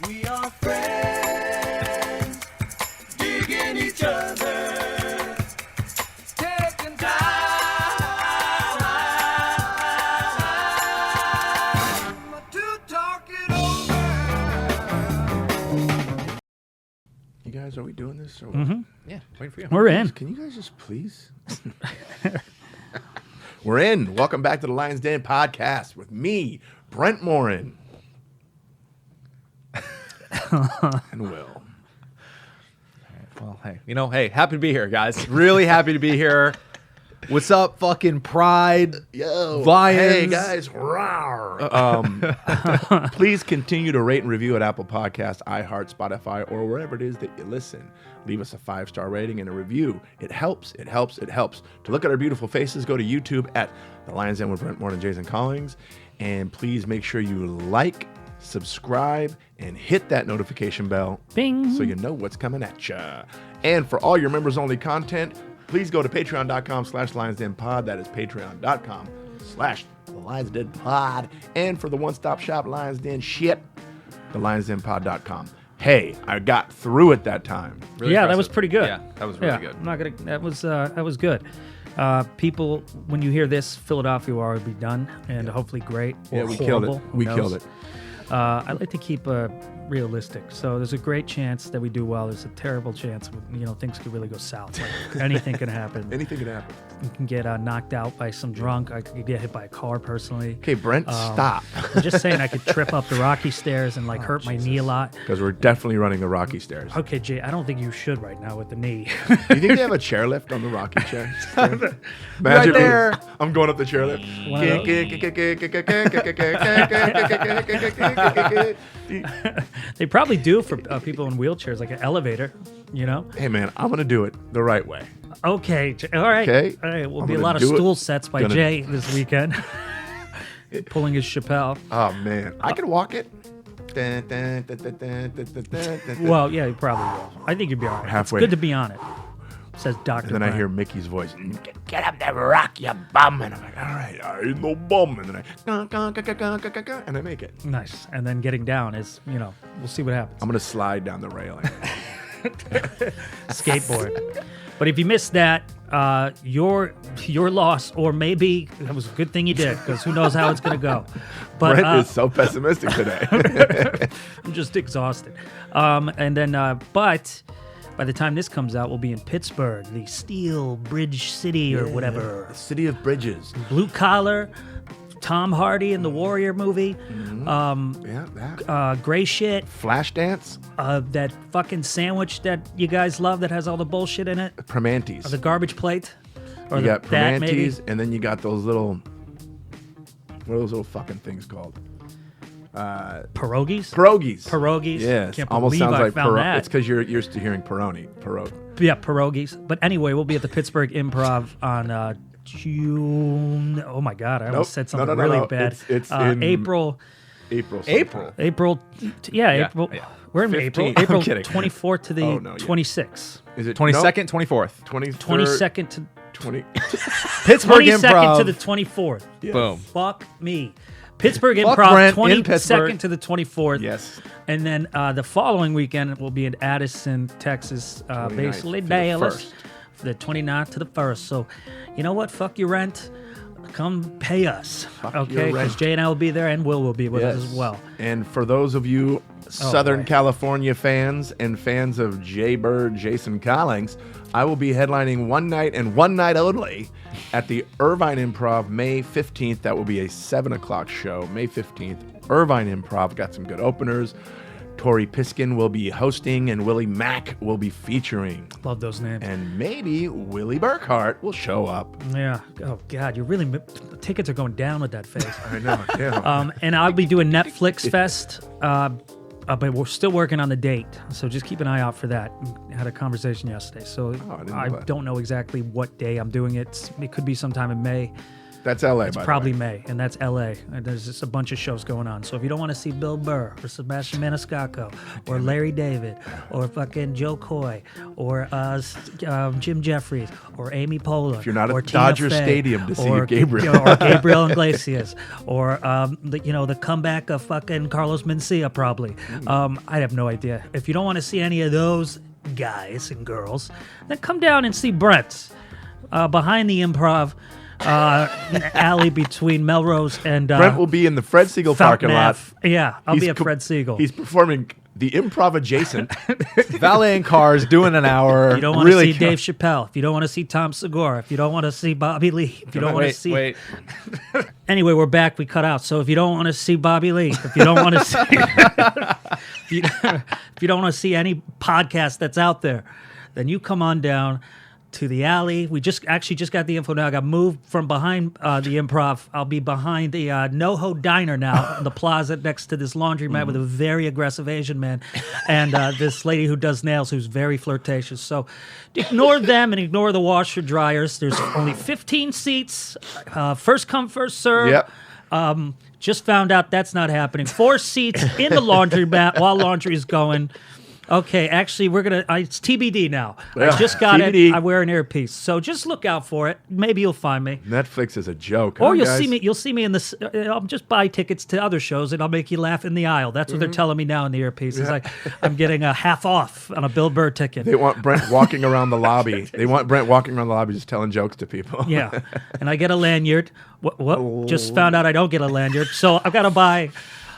We are friends, digging each other, taking time to talk it over. You guys, are we doing this? Or Yeah, waiting for you. We're in. Can you guys just please? We're in. Welcome back to the Lion's Den podcast with me, Brent Morin. And Will. Well, hey, happy to be here, guys. Really happy to be here. What's up, fucking Pride? Yo. Lions. Hey, guys. Rawr. Please continue to rate and review at Apple Podcasts, iHeart, Spotify, or wherever it is that you listen. Leave us a 5-star rating and a review. It helps. It helps. It helps. To look at our beautiful faces, go to YouTube at The Lion's Den with Brent Morin and Jason Collings. And please make sure you like, subscribe, and hit that notification bell. Bing. So you know what's coming at ya. And for all your members-only content, please go to patreon.com/lionsdenpod. That is patreon.com/lionsdenpod. And for the one-stop shop Lions Den shit, the lionsdenpod.com. Hey, I got through it that time. Really That impressive. was pretty good. Yeah, that was really good. I'm not gonna. That was good. People, when you hear this, Philadelphia will already be done, and hopefully great. Or Yeah, we killed it. horrible. Who We knows? killed it. I like to keep realistic. So there's a great chance that we do well. There's a terrible chance, things could really go south. Like anything can happen. Anything can happen. You can get knocked out by some drunk. I could get hit by a car personally. Okay, Brent, stop. I'm just saying I could trip up the rocky stairs and hurt my knee a lot. Because we're definitely running the rocky stairs. Okay, Jay, I don't think you should right now with the knee. Do you think they have a chairlift on the rocky chair? Right there. I'm going up the chairlift. One of They probably do for people in wheelchairs, like an elevator, Hey, man, I'm going to do it the right way. Okay, all right. Okay. All right, will I'm be a gonna lot of do it. stool sets by Gonna- Jay this weekend. Pulling his Chappelle. Oh, man. I can walk it. Well, yeah, you probably will. I think you'd be all right. Halfway. It's good to be on it, says Dr. And then I Brian. hear Mickey's voice. Get up there, rock, you bum. And I'm like, all right, I ain't no bum. And then and I make it. Nice. And then getting down is, we'll see what happens. I'm going to slide down the railing. Skateboard. But if you missed that, your loss, or maybe that was a good thing you did, because who knows how it's going to go. But Brent is so pessimistic today. I'm just exhausted. And then, but by the time this comes out, we'll be in Pittsburgh, the Steel Bridge City or whatever. The city of bridges. Blue collar, Tom Hardy in the Warrior movie. Yeah, that. Gray shit. Flashdance. That fucking sandwich that you guys love that has all the bullshit in it. Primanti's. The garbage plate. Or You got that maybe. Primanti's, and then you got those little... What are those little fucking things called? Pierogies? Pierogies. Yes. Yes. Can't Almost believe sounds I like found that. It's because you're used to hearing Peroni. Yeah, pierogies. But anyway, we'll be at the Pittsburgh Improv on June. Oh my God, I almost said something really bad. It's in April. April. April. April. yeah. We're in 15th. April. I'm April kidding. 24th to the Oh, no, yeah. 26th. Is it 22nd, 24th. 22nd to 20. Pittsburgh 22nd Improv. to the 24th. Boom. Fuck me. Pittsburgh Fuck Improv, Brent in 22nd Pittsburgh. to the 24th. Yes. And then the following weekend will be in Addison, Texas, 29th basically to the Dallas, 1st. for the 29th to the 1st. So, you know what? Fuck your rent. Come pay us. your Okay? Because rent. Jay and I will be there, and Will be with us Yes. as well. And for those of you Southern boy. California fans and fans of Jay Bird, Jason Collings, I will be headlining one night and one night only at the Irvine Improv May 15th. That will be a 7 o'clock show, May 15th. Irvine Improv got some good openers. Tori Piskin will be hosting, and Willie Mack will be featuring. Love those names. And maybe Willie Burkart will show up. Yeah. Oh, God. You're really... Tickets are going down with that face. I know, yeah. And I'll be doing Netflix Fest, but we're still working on the date, so just keep an eye out for that. I had a conversation yesterday, so I didn't know I that. don't know exactly what day I'm doing it. It could be sometime in May. That's LA. It's by probably the way. May, and that's LA. And there's just a bunch of shows going on. So if you don't want to see Bill Burr or Sebastian Maniscalco or Larry David or fucking Joe Coy or Jim Jeffries or Amy Poehler, If you're not or at Tina Dodger Fey, Stadium to see or, Gabriel. or Gabriel Iglesias, or the comeback of fucking Carlos Mencia, probably. I have no idea. If you don't want to see any of those guys and girls, then come down and see Brent behind the Improv. Alley between Melrose and Brent will be in the Fred Siegel parking Fountain lot. Ave. Yeah, I'll be He's at Fred Siegel. He's performing the Improv adjacent. Valeting cars, doing an hour. If you don't want really to see Dave Chappelle, if you don't want to see Tom Segura, if you don't want to see Bobby Lee, if you don't want to see... Wait. Anyway, we're back. We cut out. So if you don't want to see Bobby Lee, if you don't want to see... if you don't want to see any podcast that's out there, then you come on down to the alley. We just got the info now. I got moved from behind the Improv. I'll be behind the NoHo Diner now in the plaza next to this laundromat with a very aggressive Asian man and this lady who does nails who's very flirtatious. So ignore them and ignore the washer dryers. There's only 15 seats. First come, first serve. Yep. Just found out that's not happening. 4 seats in the laundromat while laundry is going. Okay, actually, it's TBD now. Yeah, I just got TBD. it. I wear an earpiece, so just look out for it. Maybe you'll find me, Netflix is a joke. or huh, you'll guys? see me. You'll see me in this. I'll just buy tickets to other shows, and I'll make you laugh in the aisle. That's what they're telling me now in the earpiece. It's like I'm getting a half off on a Bill Burr ticket. They want Brent walking around the lobby. They want Brent walking around the lobby just telling jokes to people. Yeah, and I get a lanyard. What? Just found out I don't get a lanyard, so I've got to buy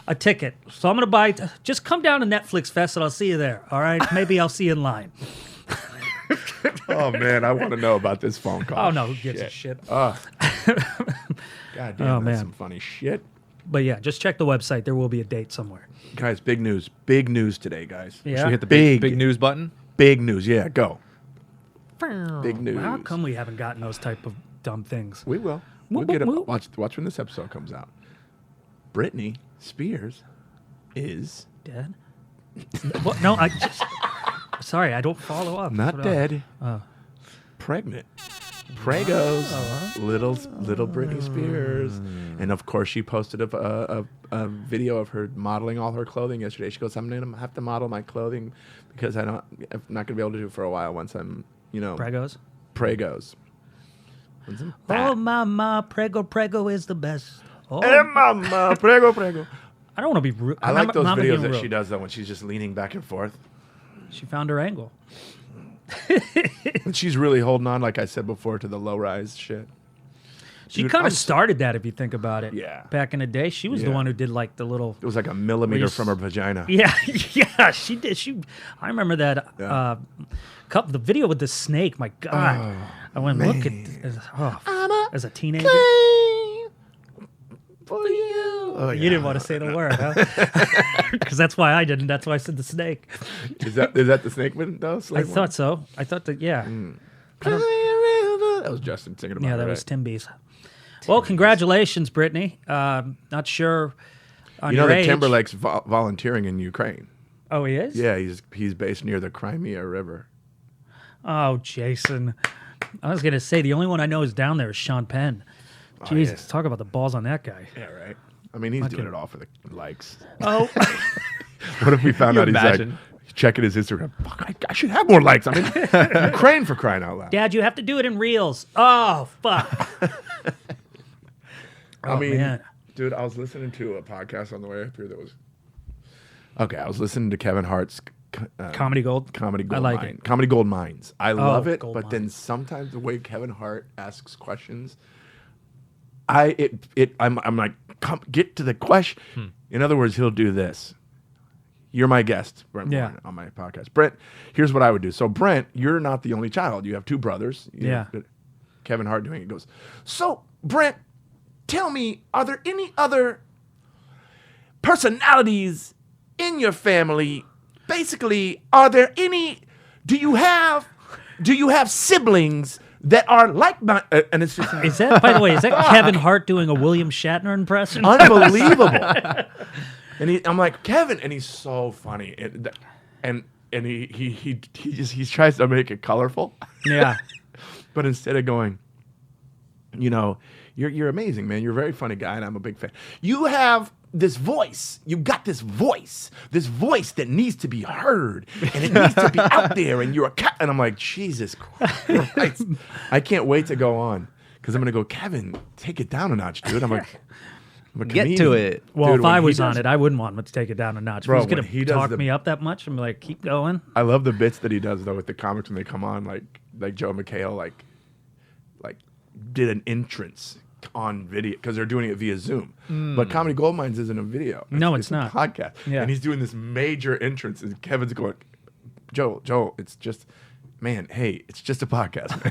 a ticket. So I'm going to just come down to Netflix Fest and I'll see you there. All right? Maybe I'll see you in line. Oh, man. I want to know about this phone call. Oh, no. Who gives a shit? God damn, Oh, that's man. some funny shit. But yeah, just check the website. There will be a date somewhere. Guys, big news. Big news today, guys. Yeah. Should we hit the Big. big news button? Big news. Yeah, go. Big news. How come we haven't gotten those type of dumb things? We will. We'll Whoop, get it. whoop, Watch when this episode comes out. Britney Spears is Dead? What? No, I just... Sorry, I don't follow up. not What- dead. Pregnant. Pregos. Little Britney Spears. And of course, she posted a video of her modeling all her clothing yesterday. She goes, "I'm gonna have to model my clothing because I'm not gonna be able to do it for a while once I'm, Pregos? pregos." Oh, mama, prego is the best. Oh, Mama, prego. I don't want to be rude. I like those Mama videos being that rude. she does though when she's just leaning back and forth. She found her angle. And she's really holding on, like I said before, to the low-rise shit. She Dude, kind I'm of started that, if you think about it. Yeah. Back in the day, she was the Yeah. one who did like the little. It was like a millimeter Reese. from her vagina. Yeah, yeah, she did. I remember that. Yeah. The video with the snake. My God, I went look at as a teenager. For you. Oh, You didn't want to say the word, huh? Because that's why I didn't. That's why I said the snake. Is that the snake one though? I Slave thought so. I thought that. Yeah, that was Justin singing about yeah, it. that right? was Tim B's. Well, congratulations, Brittany. Not sure on You know your that age. Timberlake's volunteering in Ukraine. Oh, he is. Yeah, he's based near the Crimea River. Oh, Jason. I was gonna say the only one I know is down there is Sean Penn. Jesus, yeah. talk about the balls on that guy. Yeah, right. I mean, he's doing it all for the likes. Oh, What if we found You out he's imagine? like checking his Instagram? Fuck, I should have more likes. I'm in Ukraine for crying out loud. Dad, you have to do it in reels. Oh, fuck. I mean, man. dude, I was listening to a podcast on the way up here that was. Okay, I was listening to Kevin Hart's Comedy Gold. Comedy Gold I like Mine. it. Comedy Gold Mines. I love it, Gold but then Mines. sometimes the way Kevin Hart asks questions, I'm like, come get to the question. In other words, he'll do this. You're my guest, Brent Yeah. Morin, on my podcast. Brent, here's what I would do. So, Brent, you're not the only child. You have 2 brothers. You Yeah. know, Kevin Hart doing it goes, so, Brent, tell me, are there any other personalities in your family? Basically, do you have siblings that are like my, and it's just Is that, by the way, is that Kevin Hart doing a William Shatner impression? unbelievable. And I'm like, Kevin, and he's so funny, and he tries to make it colorful, Yeah. but instead of going, You're amazing, man. You're a very funny guy, and I'm a big fan. You have this voice. You got this voice that needs to be heard, and it needs to be out there. And you're a cat. And I'm like, Jesus Christ! I can't wait to go on because I'm gonna go, Kevin, take it down a notch, dude. I'm like, I'm a Get comedian. to it. Well, Dude, if when I he was does- on it, I wouldn't want him to take it down a notch. Bro, If he's when he gonna does talk the- me up that much, I'm like, keep going. I love the bits that he does though with the comics when they come on, like Joe McHale, like did an entrance on video because they're doing it via Zoom. But Comedy Goldmines isn't a video. No, it's a not. podcast. Yeah. And he's doing this major entrance, and Kevin's going, Joel, it's just, man, hey, it's just a podcast,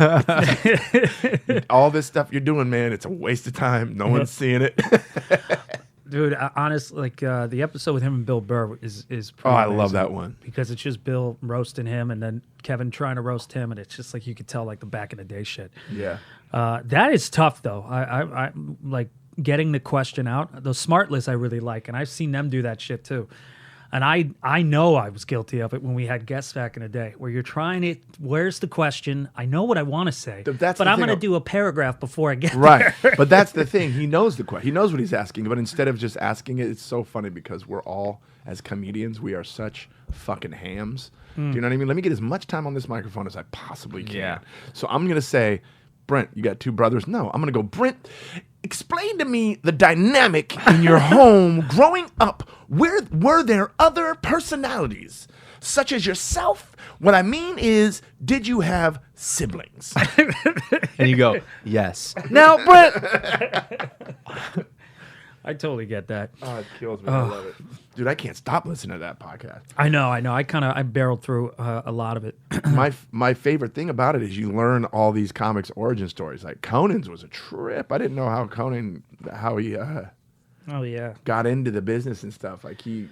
man. All this stuff you're doing, man, it's a waste of time. No one's seeing it. Dude, honestly, like the episode with him and Bill Burr is Oh, pretty I love amazing that one. because it's just Bill roasting him and then Kevin trying to roast him, and it's just like you could tell like the back in the day shit. Yeah. That is tough though. I like getting the question out. Those smart lists I really like, and I've seen them do that shit too. And I know I was guilty of it when we had guests back in the day, where you're trying it. Where's the question? I know what I want to say, That's but the I'm thing. going to do a paragraph before I get Right. there. But that's the thing. He knows the question. He knows what he's asking. But instead of just asking it, it's so funny because we're all, as comedians, we are such fucking hams. Do you know what I mean? Let me get as much time on this microphone as I possibly can. Yeah. So I'm going to say, Brent, you got two brothers? No. I'm going to go, Brent, explain to me the dynamic in your home growing up. Were there other personalities such as yourself? What I mean is, did you have siblings? And you go, yes. Now, Brent. I totally get that. Oh, it kills me. I love it. Dude, I can't stop listening to that podcast. I know. I barreled through a lot of it. My favorite thing about it is you learn all these comics origin stories. Like Conan's was a trip. I didn't know how he Oh yeah. got into the business and stuff. Like he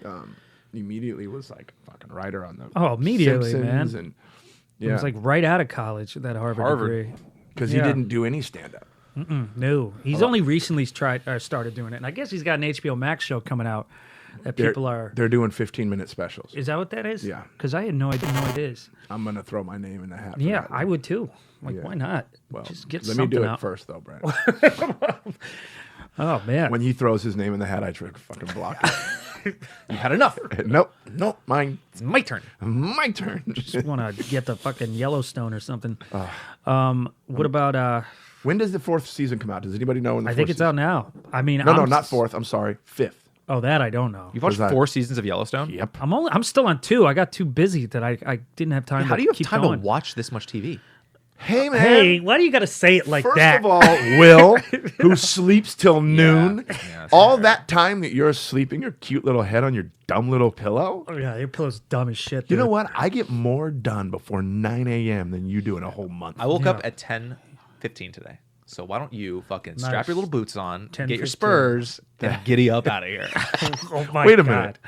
immediately was like a fucking writer on the Oh, immediately, Simpsons man. and It was like right out of college, that Harvard degree. because yeah. he didn't do any stand up. No, he's only recently started doing it, and I guess he's got an HBO Max show coming out that people are. They're doing 15-minute specials. Is that what that is? Yeah. Because I had no idea what it is. I'm gonna throw my name in the hat. For Yeah, that I one. would too. Like, Yeah. why not? Well, Just get let something me do it out. first, though, Brent. Oh man. When he throws his name in the hat, I try to fucking block it. You had enough. Nope, mine. It's my turn. My turn. Just want to get the fucking Yellowstone or something. What about? When does the 4th season come out? Does anybody know? When the I think fourth it's out now. I mean, No, I'm not 4th. I'm sorry, 5th. Oh, that I don't know. You've watched Was that- 4 seasons of Yellowstone? Yep. I'm still on 2. I got too busy that I didn't have time. How to do you have keep time going. to watch this much TV? Hey, man. Hey, why do you got to say it like First that? of all, Will, who sleeps till noon, Yeah, all that time that you're sleeping your cute little head on your dumb little pillow. Oh, yeah, your pillow's dumb as shit. You know dude. what? I get more done before 9 a.m. than you do in a whole month. I woke Yeah. up at 10:15 today. So why don't you fucking Nice. strap your little boots on, 10:15. get your spurs, and giddy up out of here. Oh my Wait a God. minute.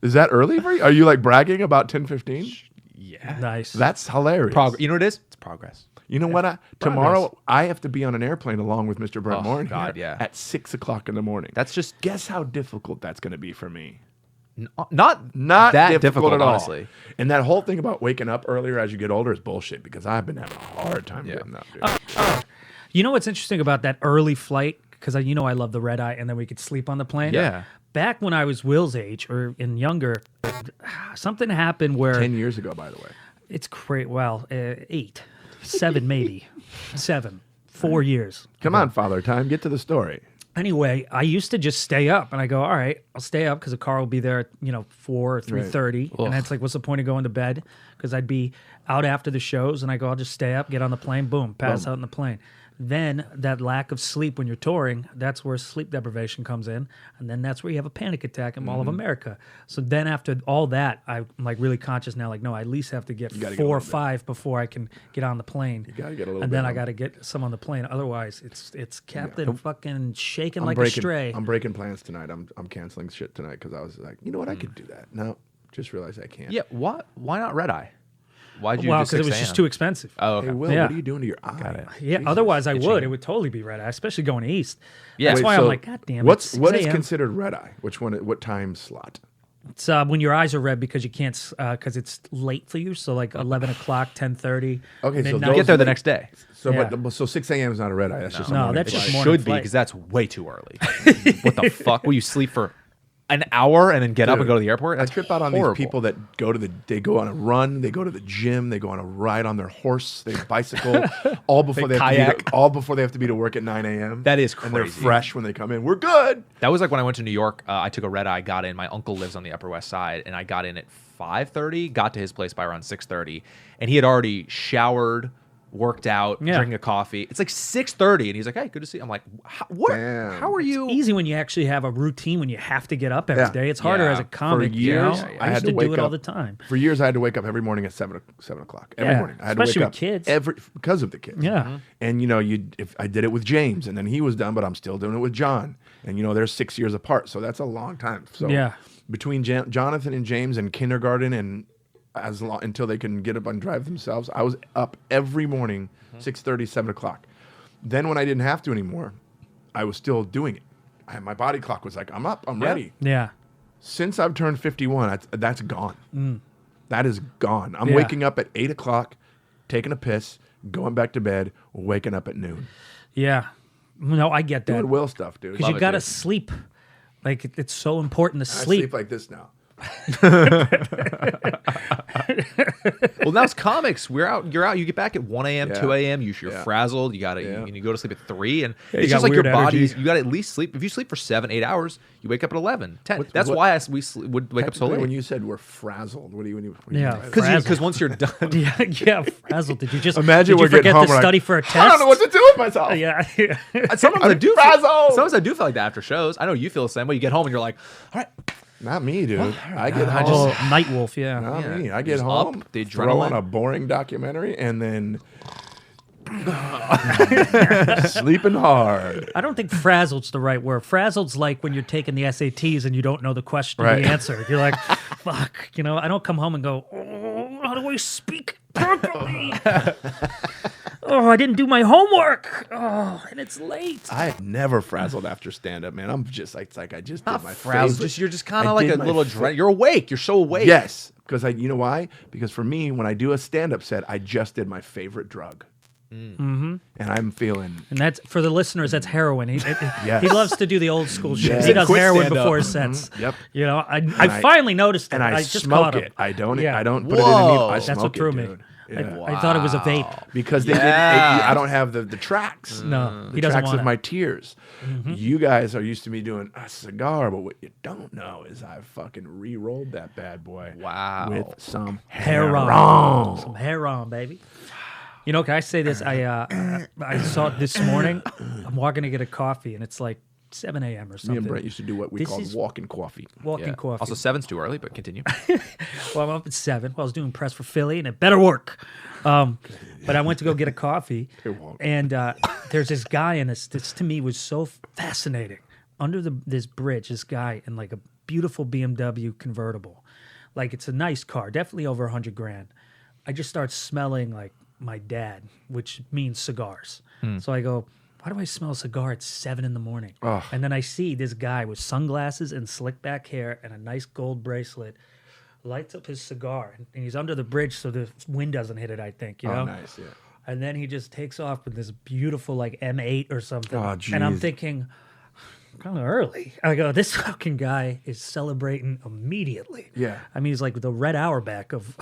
Is that early for you? Are you like bragging about 10:15? Yeah. Nice. That's hilarious. You know what it is? It's progress. You know what? Tomorrow I have to be on an airplane along with Mr. Brent Oh, Morin God, here yeah. at 6 o'clock in the morning. That's just Guess how difficult that's going to be for me. not Not that at all. honestly. And that whole thing about waking up earlier as you get older is bullshit because I've been having a hard time getting up. Dude. You know what's interesting about that early flight? Because I love the red eye, and then we could sleep on the plane. Yeah. Back when I was Will's age or in younger, something happened where 10 years ago, by the way. it's great. Well, 8, 7, maybe 7, 4 years. Come on, Father Time. Get to the story. Anyway, I used to just stay up, and I go, all right, I'll stay up because the car will be there at 4 or 3:30, and it's like, what's the point of going to bed? Because I'd be out after the shows, and I go, I'll just stay up, get on the plane, boom, pass out in the plane. Then that lack of sleep when you're touring, that's where sleep deprivation comes in, and then that's where you have a panic attack in Mall of America. So then after all that, I'm like really conscious now, like, no, I at least have to get gotta get a 4 or little bit. 5 before I can get on the plane. You gotta get a little and bit then I on. got to get some on the plane. Otherwise, it's Captain fucking shaking like a breaking, stray. I'm breaking plans tonight. I'm canceling shit tonight because I was like, you know what? I could do that. No, just realized I can't. Yeah, why not red eye? Why'd you Well, do because it 6 was just a.m.? too expensive. Oh, okay. Hey, Will, Yeah. what are you doing to your eye? Yeah, Jesus. otherwise I itching. would. It would totally be red eye, especially going east. Yeah. That's Wait, why so I'm like, God damn it. What 6 is a.m.. considered red eye? Which one? What time slot? It's when your eyes are red because you can't, because it's late for you. So like 11 o'clock, 10:30. Okay, so midnight. those Get there the late- next day. So, Yeah. but so 6 a.m. is not a red eye. That's just a No, morning that's flight. just morning Should be flight. because that's way too early. What the fuck? Will you sleep for an hour and then get up and Dude, go to the airport? I That's trip out on horrible. these people that they go on a run, they go to the gym, they go on a ride on their horse, they bicycle, all before They have kayak. to be to work at 9 a.m. That is And they're crazy. fresh when they come in. We're good. That was like when I went to New York. I took a red eye, got in. My uncle lives on the Upper West Side, and I got in at 5:30. Got to his place by around 6:30, and he had already showered, worked out, Yeah. drinking a coffee. It's like 6:30, and he's like, "Hey, good to see you." I'm like, "What? Damn. How are you?" Easy when you actually have a routine when you have to get up every Yeah. day. It's harder Yeah. as a For comic. years, you know? I I had used to to wake do it all up- the time. For years, I had to wake up every morning at 7 o'clock. Every Yeah, morning. I had especially to wake with up kids. because of the kids. Yeah. And, if I did it with James, and then he was done, but I'm still doing it with John. And, they're 6 years apart. So that's a long time. So Yeah. between Jonathan and James and kindergarten and until they can get up and drive themselves, I was up every morning, 6:30, 7 o'clock. Then when I didn't have to anymore, I was still doing it. My body clock was like, I'm up, I'm ready. Yeah. Since I've turned 51, that's gone. That is gone. I'm Yeah. waking up at 8 o'clock, taking a piss, going back to bed, waking up at noon. Yeah. No, I get that. Doing Will stuff, dude. Because Love you it, got to dude. sleep. Like, it's so important to I sleep. sleep like this now. Well, now it's comics. You're out. You get back at 1 a.m., Yeah. 2 a.m. You're Yeah. frazzled. You Yeah. you go to sleep at 3, and you it's got just like your weird body. energy. You got to at least sleep. If you sleep for 7, 8 hours, you wake up at 11, 10. What- That's what- why would wake up so late. When you said we're frazzled, what do you mean? Yeah. by that? Because once you're done, yeah, frazzled. Did you just Imagine did we're you forget getting home, to we're like, study for a test? I don't know what to do with myself. Yeah. sometimes I do. frazzled. Sometimes I do feel like that after shows. I know you feel the same way. You get home and you're like, all right, Not me, dude. I get I home. Oh, Night Wolf, yeah. Not Yeah. me. I get Just home, up, the throw on adrenaline. a boring documentary, and then sleeping hard. I don't think frazzled's the right word. Frazzled's like when you're taking the SATs and you don't know the question or Right. the answer. You're like, fuck. I don't come home and go, oh, how do I speak properly? Oh, I didn't do my homework. Oh, and it's late. I have never frazzled after stand up, man. I'm just like, it's like I just not did my frazzled. favorite. You're just kind I of like did a my little fa- adrenaline. You're awake. You're so awake. Yes, because you know why? Because for me, when I do a stand up set, I just did my favorite drug. Mm-hmm. And I'm feeling And that's for the listeners. That's heroin. Yes. He loves to do the old school shit. Yes. He does Quit heroin stand-up. before his sets. Yep. I finally noticed it. and I just smoke caught him. it. I don't. Yeah. I don't put it in. Whoa. I That's smoke what threw it, me. dude. Yeah. I thought it was a vape. Because they Yeah. didn't. I don't have the tracks. No, The he doesn't tracks want of it. my tears. You guys are used to me doing a cigar, but what you don't know is I fucking re-rolled that bad boy. Wow. With some Heron. Some heron, baby. Can I say this? I saw it this morning. I'm walking to get a coffee, and it's like 7 a.m. or Me something. and Brent used to do what we This called is- walking coffee. Walking Yeah. coffee. Also, 7's too early, but continue. Well, I'm up at 7. Well, I was doing press for Philly, and it better work. But I went to go get a coffee, It won't. and there's this guy, and this to me was so fascinating. Under this bridge, this guy in like a beautiful BMW convertible. Like, it's a nice car, definitely over 100 grand. I just start smelling like my dad, which means cigars. So I go, why do I smell a cigar at 7 in the morning? Ugh. And then I see this guy with sunglasses and slick back hair and a nice gold bracelet lights up his cigar, and he's under the bridge so the wind doesn't hit it, I think, Oh, know? nice. Yeah. And then he just takes off with this beautiful like M8 or something. Oh, and I'm geez. thinking, kind of early. I go, this fucking guy is celebrating immediately. Yeah. I mean, he's like the Red Auerbach of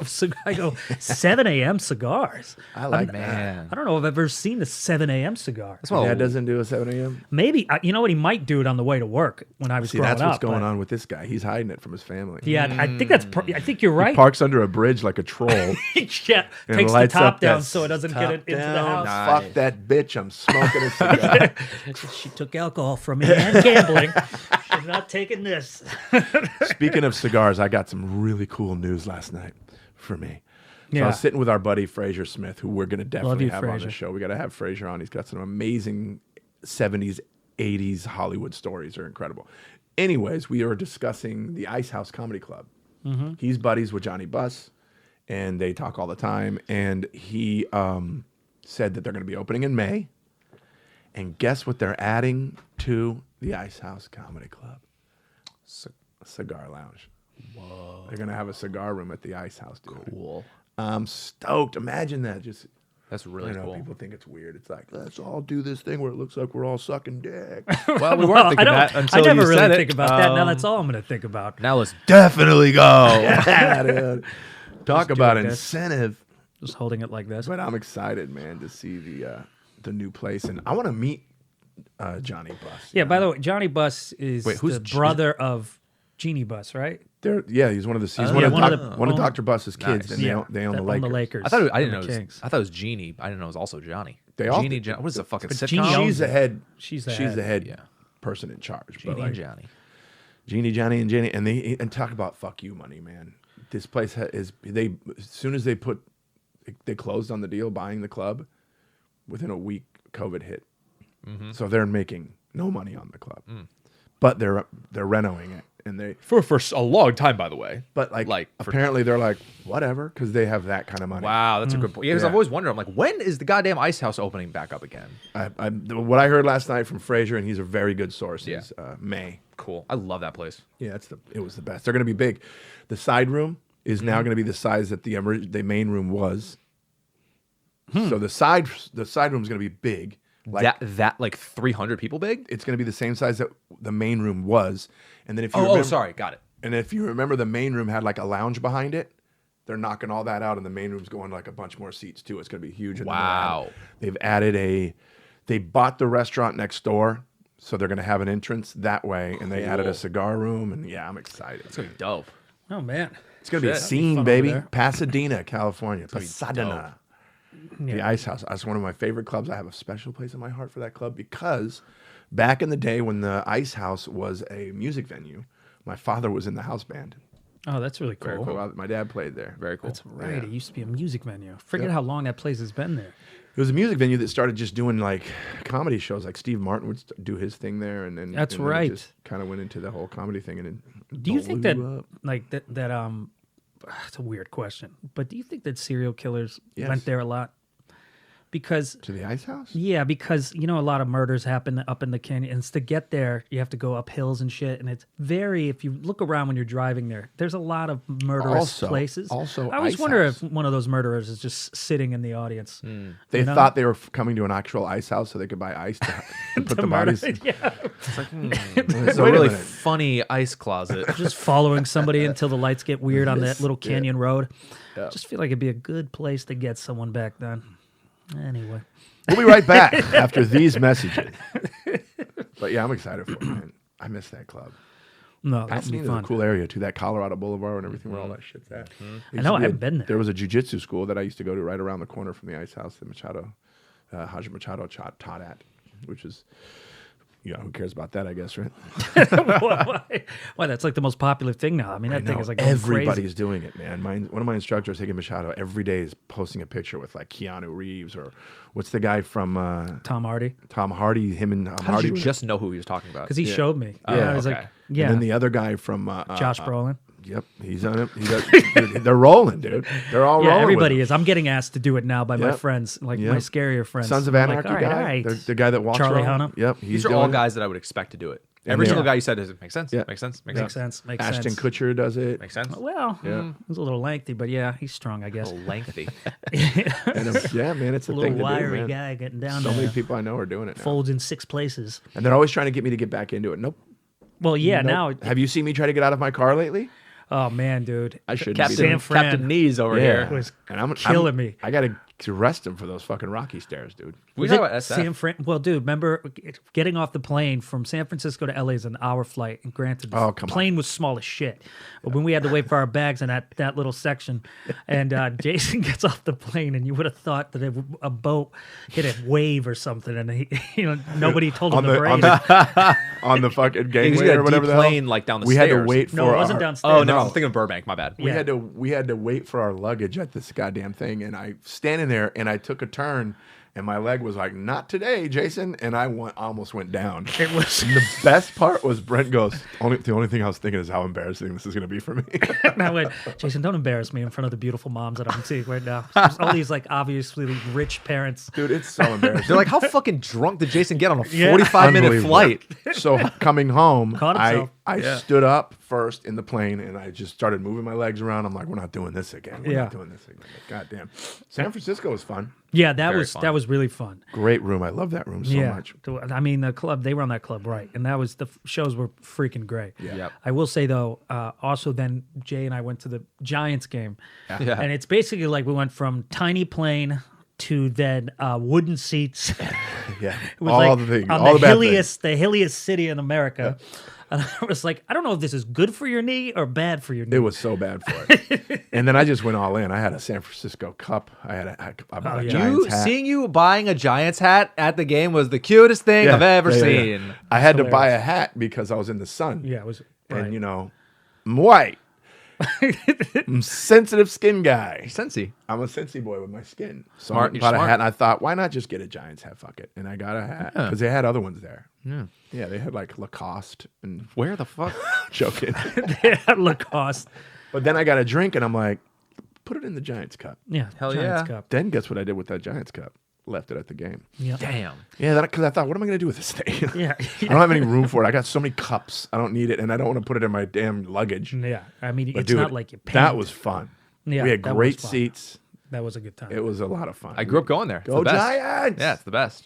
cigar. I go, 7 a.m. cigars. I like Man. I don't know if I've ever seen a 7 a.m. cigar. That's what Dad doesn't do a 7 a.m. Maybe, you know what, he might do it on the way to work when I was See, growing that's up. what's going but- on with this guy. He's hiding it from his family. Yeah, I think I think you're right. Parks under a bridge like a troll. yeah, and takes the lights top up down that so it doesn't get top it into the down. house. Fuck that bitch. I'm smoking a cigar. She took alcohol from me and gambling. She's not taking this. Speaking of cigars, I got some really cool news last night for me. So I Yeah. was sitting with our buddy Fraser Smith, who we're going to definitely you, have on the Fraser. show. We got to have Fraser on. He's got some amazing 70s, 80s Hollywood stories. Are incredible. Anyways, we are discussing the Ice House Comedy Club. He's buddies with Johnny Buss, and they talk all the time. And he said that they're going to be opening in May. And guess what they're adding to the Ice House Comedy Club? cigar lounge. Whoa. They're going to have a cigar room at the Ice House, dude. Cool. I'm stoked. Imagine that. Just, That's really you know, cool. people think it's weird. It's like, let's all do this thing where it looks like we're all sucking dick. Well, we weren't thinking that until I never you really said think it. about that. Now that's all I'm going to think about. Now let's Definitely go. Yeah, dude. Talk Just about doing this. incentive. Just holding it like this. But I'm excited, man, to see the new place. And I want to meet Johnny Bus. Yeah, by the way, Johnny Bus is Wait, who's the G- brother of Jeannie Bus, right? He's one of the he's Oh, one, yeah, of one of Doc- the- one of own- Dr. Bus's kids, Nice. and they own that the Lakers. I thought I didn't know. and It the was, Kings. I thought it was Jeannie. I didn't know it was also Johnny. They all- Jeannie. What is the fucking But sitcom? Jeannie owns She's the head. She's the the head Yeah. person in charge. Jeannie but and like, Johnny. Jeannie, Johnny, and Jenny, and talk about fuck you money, man. This place is as soon as they closed on the deal buying the club, within a week COVID hit, so they're making no money on the club, but they're renovating it, and they For a long time, by the way. but like for- apparently they're like whatever because they have that kind of money. Wow, that's a good point. Yeah, because Yeah. I've always wondered. I'm like, when is the goddamn Ice House opening back up again? What I heard last night from Fraser, and he's a very good source, is May. Cool. I love that place. Yeah, it was the best. They're going to be big. The side room is now going to be the size that the main room was. So the side room is going to be big. Like that like 300 people big? it's going to be the same size that the main room was. And then if you Oh, remember, sorry, got it. And if you remember, the main room had like a lounge behind it. They're knocking all that out, and the main room's going like a bunch more seats too. It's going to be huge. And then Wow. they've added they bought the restaurant next door, so they're going to have an entrance that way, and they added a Cool. cigar room, and yeah, I'm excited. It's gonna be dope. Oh, man. It's going to be a Shit. scene, fun baby. over there. Pasadena, California. gonna be Pasadena. The Ice House. That's one of my favorite clubs. I have a special place in my heart for that club because back in the day when the Ice House was a music venue, my father was in the house band. Oh, that's really cool. Very cool. My dad played there. Very cool. That's right. Yeah. It used to be a music venue. Forget Yep. how long that place has been there. It was a music venue that started just doing like comedy shows. Like Steve Martin would do his thing there, and then That's and then it right. just kind of went into the whole comedy thing. And it Do you think that, blew up. like, that it's a weird question, but do you think that serial killers Yes. went there a lot? Because to the Ice House? yeah, because you know a lot of murders happen up in the canyon, and to get there you have to go up hills and shit, and it's very. If you look around when you're driving there, there's a lot of murderous places. Also, I always Ice wonder House. if one of those murderers is just sitting in the audience. They you know? thought they were coming to an actual ice house so they could buy ice to put the To murder- bodies. yeah, It's a Wait a really minute. funny ice closet. just following somebody until the lights get weird on that little Yeah. canyon road. Yeah. Just feel like it'd be a good place to get someone back then. Anyway. We'll be right back after these messages. But yeah, I'm excited for it, man. I miss that club. No, that'd be Pasadena's fun. a cool area too. That Colorado Boulevard and everything where all that shit's at. I know, I haven't been there. There was a jiu-jitsu school that I used to go to right around the corner from the Ice House that Machado, Haji Machado taught at, which is, who cares about that, I guess, right? Why? That's like the most popular thing now. I mean, that thing No, is like going everybody's crazy. doing it, man. One of my instructors, Higgin Machado, every day is posting a picture with like Keanu Reeves or what's the guy from Tom Hardy, Tom Hardy, him and Tom How Hardy. did you just know who he was talking about? because he showed me. Yeah, I was okay. like, yeah, And then the other guy from Josh Brolin. Yep, he's on it. Dude, they're rolling, dude. They're all Yeah, rolling. everybody with is. I'm getting asked to do it now by my Yep. friends, like Yep. my scarier friends. Sons of I'm Anarchy like, guy, all right. the guy that walks Charlie around. Hunnam. Yep, he's These are doing all it. guys that I would expect to do it. Every they single are. guy you said makes sense. Yeah. Makes sense. Makes sense. Makes Ashton sense. Kutcher does it. Makes sense. Well, Yeah. it was a little lengthy, but yeah, he's strong, I A guess. little lengthy. And, yeah, man, it's a A little thing to wiry do, man. guy getting down So there. many people I know are doing it now. Folds in 6 places. And they're always trying to get me to get back into it. Nope. Well, yeah, Nope. now. Have you seen me try to get out of my car lately? Oh man, dude, I shouldn't Captain, be doing San Fran. Captain Knees over Yeah. here. was And I'm killing me. I got to arrest him for those fucking Rocky stairs, dude. We Was talk it about SF. San Fran? Well, dude, remember getting off the plane from San Francisco to LA is an hour flight, and granted, the Oh, come on. plane was small as shit. But when we had to wait for our bags in that little section, and Jason gets off the plane, and you would have thought that a boat hit a wave or something, and he, nobody told him On to the, brake. on the fucking He's gangway got or a whatever deep the hell. plane like down the we stairs. had to wait for No, it wasn't our, downstairs. Oh no, I'm thinking of Burbank. My bad. We Yeah. had to wait for our luggage at this goddamn thing, and I standing there, and I took a turn, and my leg was like, "Not today, Jason," and I almost went down. It was. And the best part was Brent goes, the only thing I was thinking is how embarrassing this is going to be for me. And I went, Jason, don't embarrass me in front of the beautiful moms that I'm seeing right now. There's all these like obviously rich parents. Dude, it's so embarrassing. They're like, how fucking drunk did Jason get on a Yeah. 45-minute Unbelievable. flight? So coming home, Caught himself. I stood up first in the plane and I just started moving my legs around. I'm like, we're not doing this again. We're not doing this again. God damn. San Francisco was fun. Yeah, that Very was fun. that was really fun. Great room. I love that room so much. I mean, the club, they run that club right. And that was, the shows were freaking great. Yep. I will say, though, also then Jay and I went to the Giants game. Yeah. And it's basically like we went from tiny plane to then wooden seats. Yeah. It was all like the things. on All the the bad things. hilliest city in America. And I was like, I don't know if this is good for your knee or bad for your knee. It was so bad for it. And then I just went all in. I had a San Francisco cup. I bought a yeah. Giants hat. Seeing you buying a Giants hat at the game was the cutest thing I've ever seen. I had to buy a hat because I was in the sun. Yeah, it was. And, right. you know, I'm white. I'm a sensitive skin guy. Cincy. I'm a Cincy boy with my skin. So Smart, I you're bought a smart. hat, and I thought, why not just get a Giants hat? Fuck it. And I got a hat because they had other ones there. Yeah, they had like Lacoste and Where the fuck? joking. Yeah, Lacoste. But then I got a drink, and I'm like, put it in the Giants cup. Yeah, Hell Giants yeah. Cup. Then guess what I did with that Giants cup? Left it at the game. Yeah. Damn. Yeah, because I thought, what am I going to do with this thing? Yeah. I don't have any room for it. I got so many cups. I don't need it, and I don't want to put it in my damn luggage. Yeah. I mean, But it's dude, not like you paid. that was fun. Yeah, we had that was great fun. seats. That was a good time. It was a lot of fun. I grew up going there. It's Go the best. Giants! Yeah, it's the best.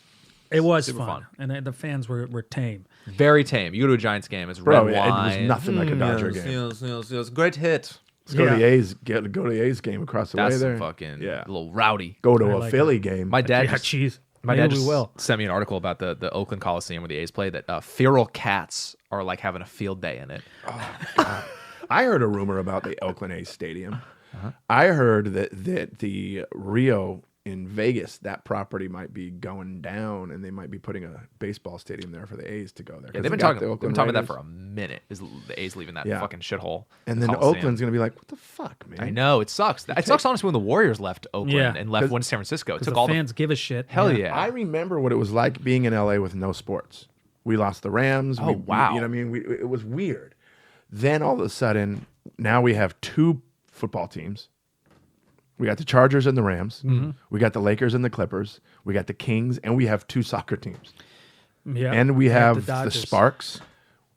It was Super fun. fun. And the fans were tame. Very tame. You go to a Giants game, it's Bro, red it was wine. nothing like a Dodger game. Yes. Great hit. Let's go to the Yeah. A's. Go to the A's game across the That's way there. fucking Yeah. a little rowdy. Go to I a like Philly game. My dad Yeah, just, jeez. my Maybe dad we just will. sent me an article about the Oakland Coliseum where the A's play that feral cats are like having a field day in it. I heard a rumor about the Oakland A's stadium. I heard that the Rio in Vegas, that property might be going down, and they might be putting a baseball stadium there for the A's to go there. Yeah, 'Cause they've been got talking, the they've Oakland been talking about that Raiders. for a minute. Is the A's leaving that Yeah. fucking shithole? And then Coliseum. Oakland's going to be like, what the fuck, man? I know it sucks. It sucks honestly when the Warriors left Oakland Yeah. and left went to San Francisco. It Because took the all fans give a shit. hell yeah. I remember what it was like being in LA with no sports. We lost the Rams. Oh, wow. You know what I mean? It was weird. Then all of a sudden, now we have two football teams. We got the Chargers and the Rams. We got the Lakers and the Clippers. We got the Kings, and we have two soccer teams. Yeah. And we have the Dodgers. Sparks.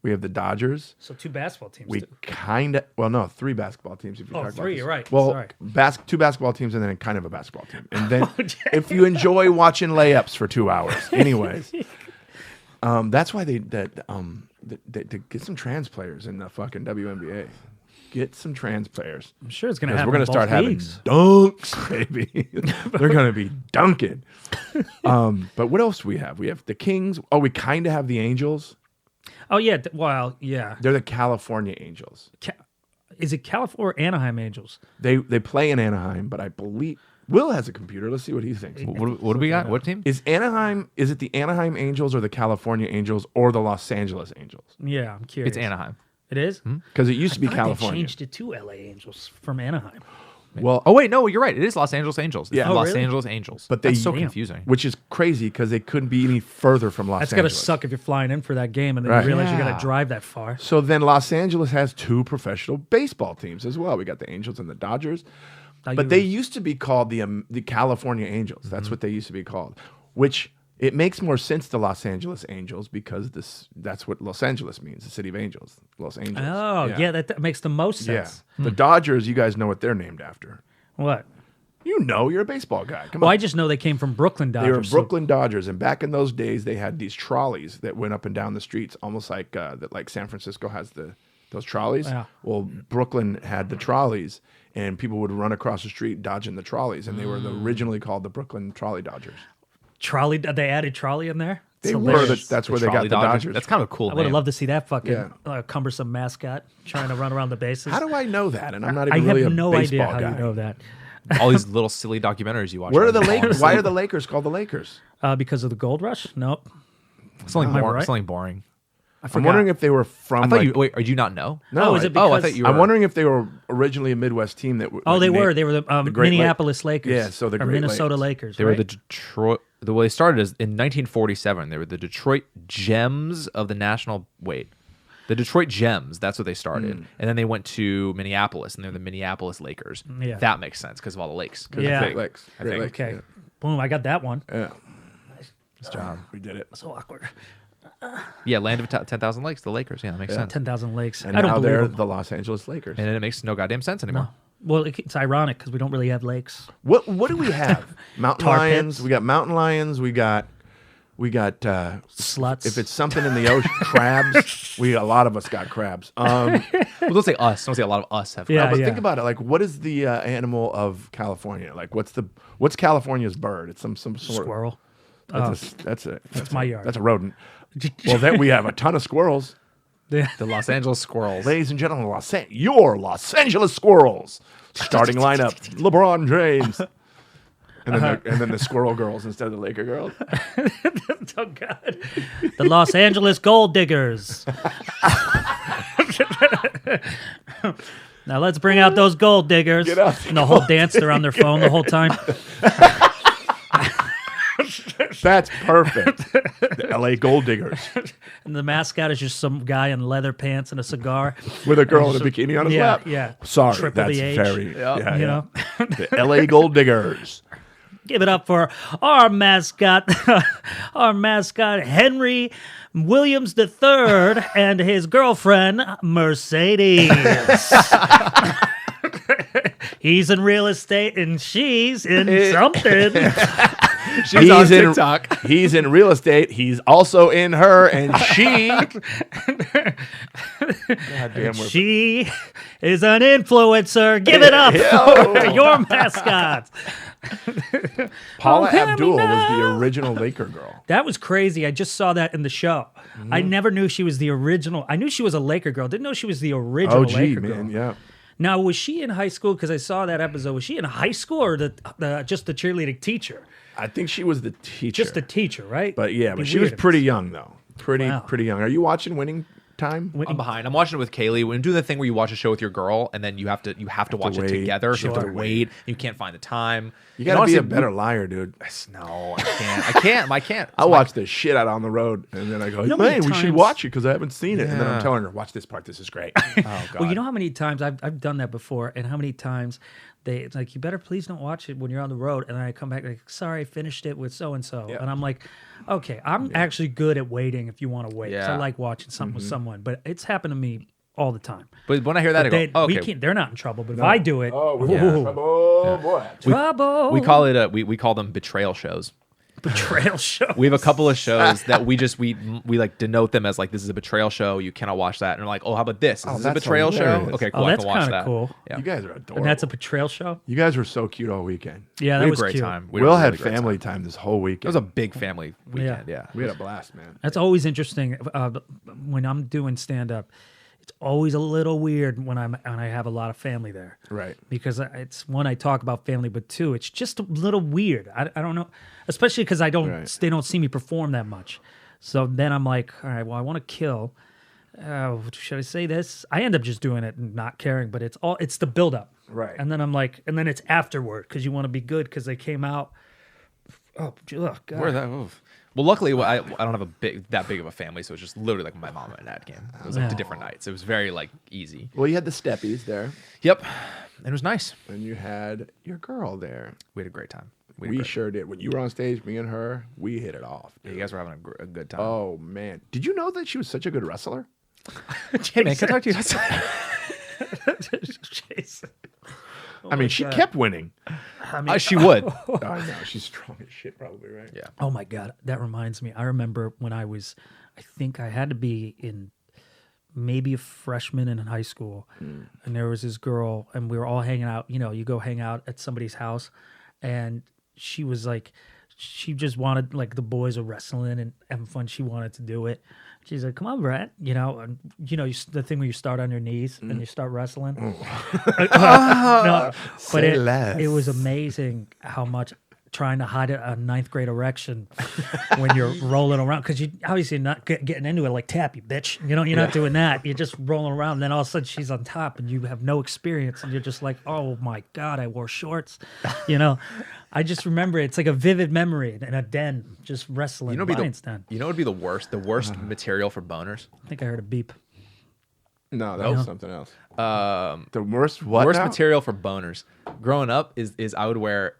We have the Dodgers. So two basketball teams. We too. kind of, well, no, three basketball teams. If you Oh, talk three, about this. you're right. Well, Sorry. two basketball teams and then kind of a basketball team. And then if you enjoy watching layups for 2 hours, anyways, that's why they get some trans players in the fucking WNBA. Get some trans players. I'm sure it's going to Because happen. we're going to start having leagues. dunks, baby. They're going to be dunking. But what else do we have? We have the Kings. Oh, we kind of have the Angels. Oh, yeah. Well, yeah. They're the California Angels. Is it California or Anaheim Angels? They play in Anaheim, but I believe Will has a computer. Let's see what he thinks. What do we got? What team? Is it the Anaheim Angels or the California Angels or the Los Angeles Angels? Yeah, I'm curious. It's Anaheim. It is? Because it used to be I thought California. They changed it to LA Angels from Anaheim. Well, Oh wait, no, you're right. It is Los Angeles Angels. It's Yeah. the Oh, Los really? Angeles Angels. But That's they- so Damn. confusing. which is crazy because they couldn't be any further from Los That's got to Angeles. suck if you're flying in for that game and then Right. you realize you're going Yeah. to drive that far. So then Los Angeles has two professional baseball teams as well. We got the Angels and the Dodgers. Now But you- they used to be called the California Angels. That's what they used to be called, which it makes more sense to Los Angeles Angels because that's what Los Angeles means, the city of angels, Los Angeles. Oh, yeah, that makes the most Yeah. sense. The Dodgers, you guys know what they're named after. What? You know, you're a baseball guy. Come Well, on. I just know they came from Brooklyn They Dodgers. were so- Brooklyn Dodgers, and back in those days, they had these trolleys that went up and down the streets, almost like that. Like San Francisco has those trolleys. Yeah. Well, Brooklyn had the trolleys, and people would run across the street dodging the trolleys, and they were originally called the Brooklyn Trolley Dodgers. Trolley. They added Trolley in there. It's They were hilarious. that's where they got Trolley the Dodgers. That's kind of a cool I would have name. loved to see that fucking Yeah. cumbersome mascot trying to run around the bases. How do I know that? And I'm not I even have really a no baseball idea how guy. you know that. All these little silly documentaries you watch. Where are on the your Lakers? phone. Why are the Lakers called the Lakers? Because of the gold rush? Nope. Something Am I boring. right? Something boring. I'm wondering if they were from. I thought like, you. Wait, did you not know? No, Oh, is it Oh, I because- thought you were. I'm wondering if they were originally a Midwest team that. Oh, they named- were. They were the Great Minneapolis Lakers. Yeah, so the or Great Minnesota Lakes. Lakers. They were right? the Detroit. the way they started is in 1947. They were the Detroit Gems of the National. The Detroit Gems. That's what they started, and then they went to Minneapolis, and they're the Minneapolis Lakers. Yeah. That makes sense because of all the lakes. Yeah. Great Lakes. I think. Okay. Boom, I got that one. Yeah. Nice job. We did it. So awkward. Yeah, land of 10,000 lakes. The Lakers. Yeah, that makes sense. 10,000 lakes. And I don't now believe they're them. the Los Angeles Lakers. And then it makes no goddamn sense anymore. Well, it's ironic because we don't really have lakes. What do we have? Mountain Tar lions. pits. We got mountain lions. We got Sluts. if it's something in the ocean, crabs. A lot of us got crabs. Well, don't say us. Don't say a lot of us have. Yeah. But think about it. Like, what is the animal of California? Like, what's California's bird? It's some sort Squirrel. That's my yard. That's a rodent. Well, then we have a ton of squirrels. Yeah. The Los Angeles Squirrels. Ladies and gentlemen, your Los Angeles Squirrels. Starting lineup: LeBron James, and then the Squirrel Girls instead of the Laker Girls. Oh God. The Los Angeles Gold Diggers. Now let's bring out those gold diggers. Get out the And the whole dance, they're on their phone the whole time. That's perfect. The L.A. Gold Diggers And the mascot is just some guy in leather pants and a cigar. with a girl in a bikini on his Yeah, lap. yeah. Sorry, Triple that's the age. very You know? The L.A. Gold Diggers. Give it up for our mascot, Henry Williams III and his girlfriend, Mercedes. He's in real estate and she's in something. She's on TikTok. He's in real estate. He's also in her, and she. Goddamn, She is an influencer. Give it up for your mascot. Paula hear me Abdul was now. the original Laker girl. That was crazy. I just saw that in the show. I never knew she was the original. I knew she was a Laker girl. Didn't know she was the original Oh, gee, Laker man, girl. yeah. Now, was she in high school? Because I saw that episode. Was she in high school or just the cheerleading teacher? I think she was the teacher. Just the teacher, right? But yeah, Be but she was weird. pretty young though. Pretty Wow. young. Are you watching Winning Time? I'm behind. I'm watching it with Kaylee. We do the thing where you watch a show with your girl, and then you have to watch it wait. together. So you have to Sure. wait. You can't find the time. You gotta And be a honestly, better liar, dude. No, I can't. I watch this shit out on the road, and then I go, know how many "Man, we should times- watch it because I haven't seen it." And then I'm Yeah. telling her, "Watch this part. This is great." Oh God. Well, you know how many times I've done that before, and how many times it's like, you better please don't watch it when you're on the road. And then I come back like, sorry, I finished it with so and so, Yeah. and I'm like, okay, I'm actually good at waiting if you want to wait. 'Cause I Yeah. like watching something with someone, but it's happened to me all the can't. But when I hear that, I They, go, oh, we okay. can't, they're not in trouble, but if I do it, Oh, we're ooh, in trouble. Oh boy. trouble. We call it we call them betrayal shows. betrayal show. We have a couple of shows that we like denote them as like, this is a betrayal show. You cannot watch that. And we're like, oh, how about this? Is this a that's betrayal hilarious. show? Okay, cool. Oh, I that's can watch kinda that. cool. Yeah. You guys are adorable. And that's a betrayal show. You guys were so cute all weekend. Yeah, We that had a was great cute. time. We all had really great family time. time this whole It weekend. was a big family weekend. Yeah. We had a blast, man. That's always interesting when I'm doing stand up. It's always a little weird when I have a lot of family there. Right. Because it's one, I talk about family, but two, it's just a little weird. I don't know, especially because they don't see me perform that much. So then I'm like, all right, well, I want to kill. Should I say this? I end up just doing it and not caring, but it's the buildup. Right. And then I'm like, and then it's afterward because you want to be good because they came out. Oh, God. Where that? Oof. Well, luckily, I don't have that big of a family, so it's just literally like my mom and dad came. It was like Yeah. different nights. It was very like easy. Well, you had the steppies there, Yep, and it was nice. and you had your girl there. We had a great time. We sure did. When you were on stage, me and her, we hit it off. Yeah, you guys were having a good time. Oh man, did you know that she was such a good wrestler? Hey man, can I talk to you? Jason. I mean, she kept winning. She would. I know she's strong as shit, probably right. Yeah. Oh my God, that reminds me. I remember when I think I had to be in maybe a freshman in high school, and there was this girl, and we were all hanging out. You know, you go hang out at somebody's house, and she was like, she just wanted, like, the boys were wrestling and having fun. She wanted to do it. She's like, "Come on, Brett." You know, and the thing where you start on your knees and you start wrestling. No, but Say less. it was amazing how much trying to hide a ninth grade erection when you're rolling around, because you obviously not getting into it like tap, you bitch. You know, you're not doing that. You're just rolling around. And then all of a sudden she's on top and you have no experience and you're just like, oh my God, I wore shorts. You know, I just remember it's like a vivid memory in a den, just wrestling. You know, den. you know, what would be the worst? The worst material for boners. I think I heard a beep. No, that was something else. The worst what? Worst now? material for boners. Growing up is I would wear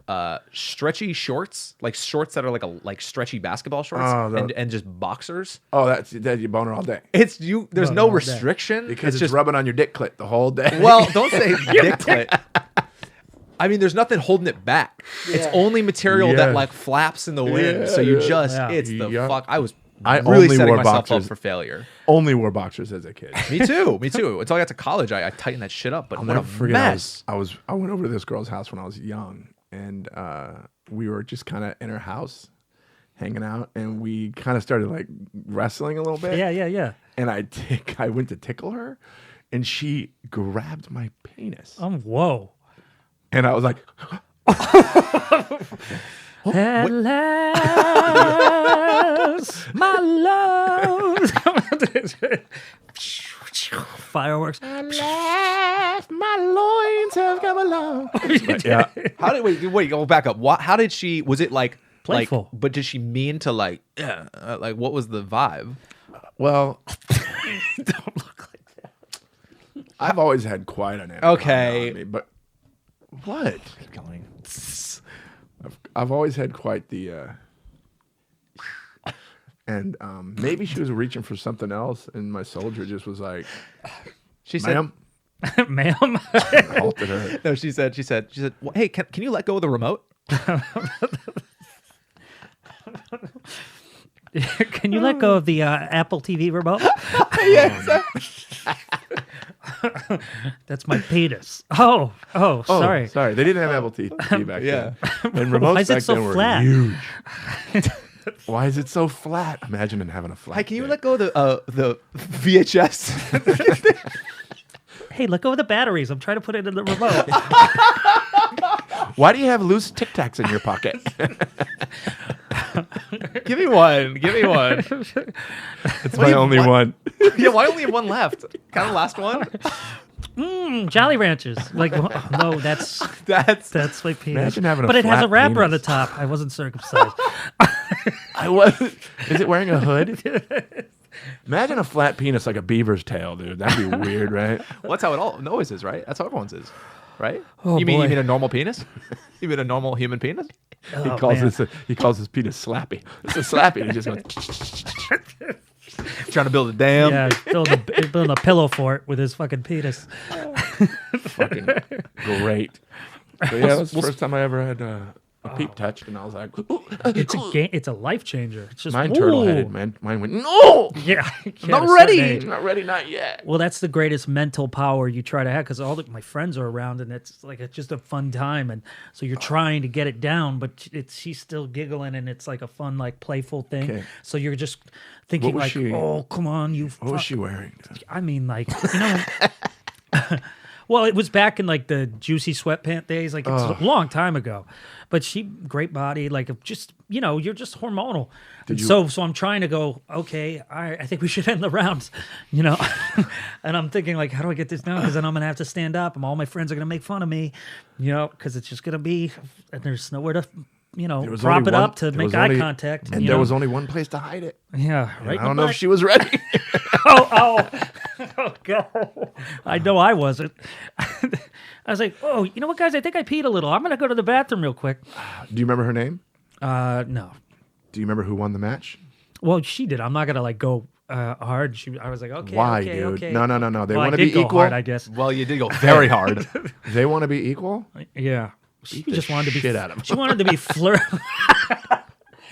stretchy shorts, like shorts that are like stretchy basketball shorts, and just boxers. Oh, that's your boner all day. It's you. There's Boner no all day. restriction Because it's just rubbing on your dick clit the whole day. Well, don't say dick clit. I mean, there's nothing holding it back. It's only material that Yeah. like flaps in the wind. So you just, Yeah. it's the Yeah. fuck. I was I really only setting wore myself up boxers. for failure. only wore boxers as a kid. Me too. Me too. Until I got to college, I tightened that shit up. But I'll what never a forget. mess. I went over to this girl's house when I was young, and we were just kind of in her house, hanging out, and we kind of started like wrestling a little bit. Yeah. And I went to tickle her, and she grabbed my penis, Whoa. and I was like, At last, my love. Fireworks. "At last, my loins have come along." Yeah. How did wait? Go back up. How did she? Was it like Playful. but did she mean to like? Like what was the vibe? Well, Don't look like that. I've always had quite an anaconda Okay. on me, but what? Keep going. I've always had quite the, and maybe she was reaching for something else, and my soldier just was like, She said, "Ma'am," Ma'am. halted her. No, she said, well, hey, can you let go of the remote? Can you let go of the Apple TV remote? That's my penis. Oh, sorry. Sorry, they didn't have Apple TV back Yeah. then. And remotes Why is it back so then were flat? huge. Why is it so flat? Imagine having a flat. Hey, can you dick. let go of the VHS? Hey, let go of the batteries. I'm trying to put it in the remote. Why do you have loose Tic Tacs in your pocket? Give me one. It's my only one. Yeah, why only have one left? Kind of last one. Jolly Ranchers. Like, no, that's That's my penis. Imagine having a but it has a flat wrapper on the penis. top. I wasn't circumcised. I wasn't. Is it wearing a hood? Imagine a flat penis like a beaver's tail, dude. That'd be weird, right? What's how it always is, right? That's how everyone's is, right? Oh, you mean boy. a normal penis? You mean a normal human penis? He calls his penis Slappy. It's a Slappy. He just goes. Trying to build a dam. Yeah, building a pillow fort with his fucking penis. Fucking great. So yeah, that was the first time I ever had a peep touched, and I was like, "Ooh." It's a life changer. It's just Mine turtle headed, man. Mine went, "No, Yeah, not at a ready, certain age. not ready, not yet." Well, that's the greatest mental power you try to have, because my friends are around, and it's like it's just a fun time, and so you're trying to get it down, but she's still giggling, and it's like a fun, like playful thing. Okay. So you're just thinking was like, she- "Oh, come on, you." What was she wearing? I mean, like, you know. Well, it was back in like the juicy sweatpant days, like it's a long time ago. But she, great body, like just you're just hormonal. So I'm trying to go, okay, all right, I think we should end the rounds, And I'm thinking like, how do I get this down? Because then I'm gonna have to stand up, and all my friends are gonna make fun of me, because it's just gonna be, and there's nowhere to, was prop only it one- up to there make was eye only- contact. And there was only one place to hide it. yeah, right. I don't know if she was ready. Oh, God. I know I wasn't. I was like, oh, you know what, guys? I think I peed a little. I'm going to go to the bathroom real quick. Do you remember her name? No. Do you remember who won the match? Well, she did. I'm not going to, like, go hard. I was like, okay, Why, okay, dude? okay. No. They Well, want I to be did go equal. hard, I guess. Well, you did go very hard. They want to be equal. Yeah. She Beat the just wanted to be shit out of 'em. She wanted to be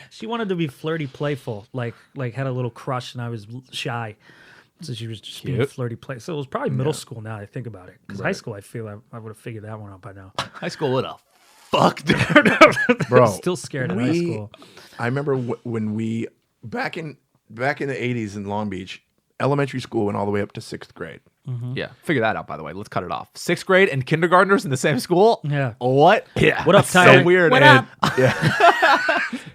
She wanted to be flirty, playful, like had a little crush, and I was shy. So she was just being Cute. flirty, play. So it was probably middle school. Now that I think about it, because high school, I feel I would have figured that one out by now. High school would have fucked her. Bro, Still scared in high school. I remember when we back in the 80s in Long Beach, elementary school went all the way up to 6th grade. Yeah, figure that out. By the way, let's cut it off. 6th grade and kindergartners in the same school. Yeah. What? Yeah. What up, That's Tyler? So weird. What man. up?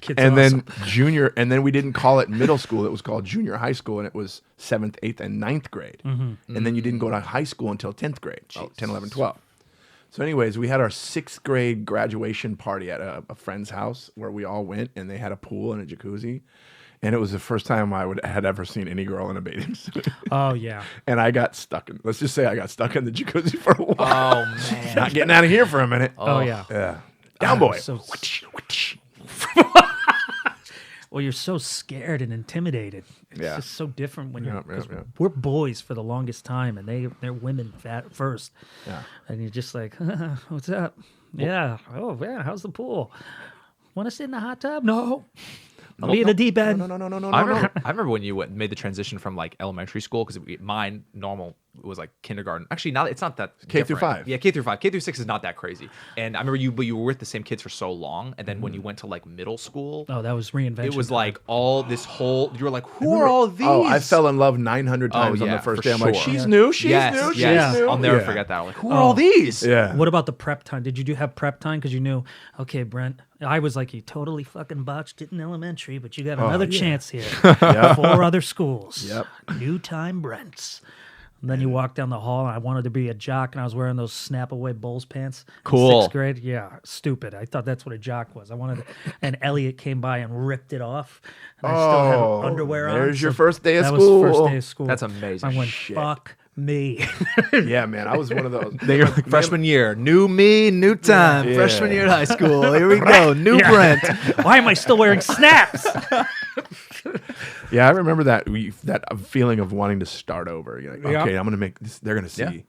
Kid's And awesome. then junior, and then we didn't call it middle school. It was called junior high school, and it was 7th, 8th, and 9th grade. And then you didn't go to high school until 10th grade, 10, 11, 12. So anyways, we had our 6th grade graduation party at a friend's house where we all went, and they had a pool and a jacuzzi. And it was the first time had ever seen any girl in a bathing suit. Oh yeah. And I got stuck in, let's just say I got stuck in the jacuzzi for a while. Oh man. Not getting out of here for a minute. Oh yeah. Yeah. Down boy. So, well, you're so scared and intimidated. It's Yeah. just so different when you're. Yeah, 'cause yeah. We're boys for the longest time, and they're women first. Yeah. And you're just like, what's up? Yeah. Oh yeah. How's the pool? Want to sit in the hot tub? No. I'll be in the deep end. No. I remember when you made the transition from like elementary school because mine normal was like kindergarten. Actually, now it's not that K through different. 5. Yeah, K through 5. K through 6 is not that crazy. And I remember you were with the same kids for so long, and then when you went to like middle school, Oh, that was reinvention. it was time. like all this whole. You were like, who are all these? Oh, I fell in love 900 Oh, times on yeah, the first for day. I'm like, sure. she's Yeah. new, she's yes, new, she's yes. new. I'll never Yeah. forget that. I'm like, who are all these? Yeah. What about the prep time? Did you have prep time because you knew? Okay, Brent, I was like, you totally fucking botched it in elementary, but you got another chance here. 4 other schools. Yep. New time Brents. And then you walk down the hall, and I wanted to be a jock, and I was wearing those snap-away Bulls pants. in Cool. 6th grade. Yeah, stupid. I thought that's what a jock was. I wanted to, and Elliot came by and ripped it off. And I still Oh, had underwear on. there's your first day of that school. was first day of school. That's amazing. I went, Shit. fuck me. Yeah, man, I was one of those. They were like, freshman year, new me, new time. Yeah. Freshman year in high school. Here we go, new Yeah. Brent. Why am I still wearing snaps? Yeah, I remember that feeling of wanting to start over. You're like, Yeah. okay, I'm gonna make this. They're gonna see Yeah.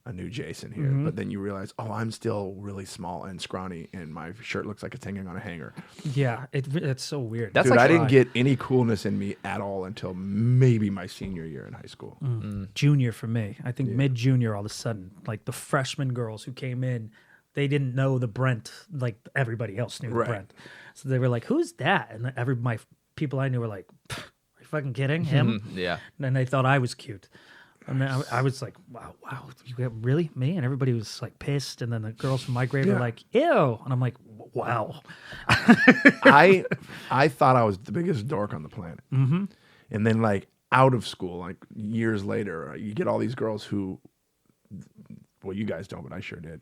a new Jason here, but then you realize, oh, I'm still really small and scrawny, and my shirt looks like it's hanging on a hanger. Yeah, it's so weird. That's Dude, like I didn't why. get any coolness in me at all until maybe my senior year in high school. Junior for me. I think mid-junior, all of a sudden, like the freshman girls who came in, they didn't know the Brent like everybody else knew Right. the Brent. So they were like, "Who's that?" And my people I knew were like, "Are you fucking kidding him?" Yeah. And then they thought I was cute. And then I was like, wow, you got really me? And everybody was like pissed. And then the girls from my grade were Yeah. like, ew. And I'm like, wow. I thought I was the biggest dork on the planet. Mm-hmm. And then like out of school, like years later, you get all these girls who, well, you guys don't, but I sure did.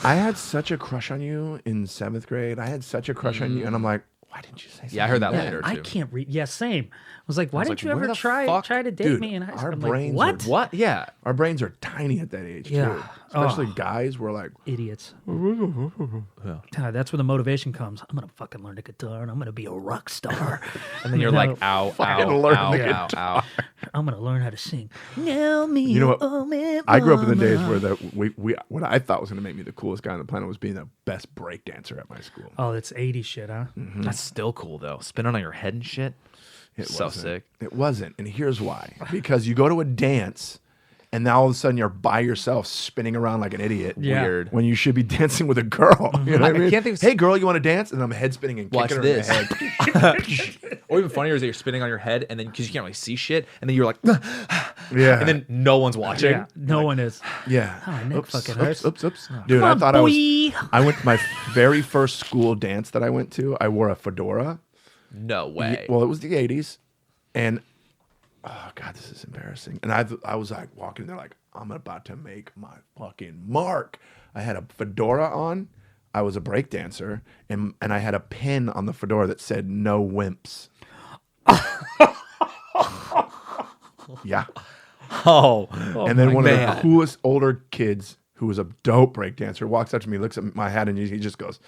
I had such a crush on you in 7th grade. I had such a crush on you, and I'm like, why didn't you say something? Yeah, I heard that Yeah, later I too. can't read. Yeah, same. I was like, why was didn't like, you where ever the try fuck- to date Dude, me in high school? our I'm brains like, are- what? What? Yeah. Our brains are tiny at that age, Yeah. too. Especially Oh. guys, we're like, Idiots. Yeah. That's where the motivation comes. I'm going to fucking learn the guitar and I'm going to be a rock star. And then you're No. like, ow, Fucking ow, learn ow, the ow, ow. I'm going to learn how to sing. Now me, You know what? oh, me, I grew up in the days mama. where what I thought was going to make me the coolest guy on the planet was being the best break dancer at my school. Oh, that's 80s shit, huh? That's still cool though. Spinning on your head and shit. It So wasn't. sick. It wasn't. And here's why. Because you go to a dance and now all of a sudden you're by yourself spinning around like an idiot. Yeah. Weird. When you should be dancing with a girl. You know what I I mean? can't think of- Hey girl, you want to dance? And I'm head spinning and Watch kicking this. her in the head. Or even funnier is that you're spinning on your head and then because you can't really see shit, and then you're like, Yeah. and then no one's watching. Yeah, no one is. Yeah. Oh, my neck fucking hurts. Oops. Dude, Come I on, thought boy. I went my very first school dance that I went to. I wore a fedora. No way. Well, it was the 80s. And oh god, this is embarrassing. And I was like walking there like, I'm about to make my fucking mark. I had a fedora on. I was a break dancer, and I had a pin on the fedora that said "No Wimps." Yeah. Oh. And then my one of man. the coolest older kids who was a dope break dancer walks up to me, looks at my hat, and he just goes,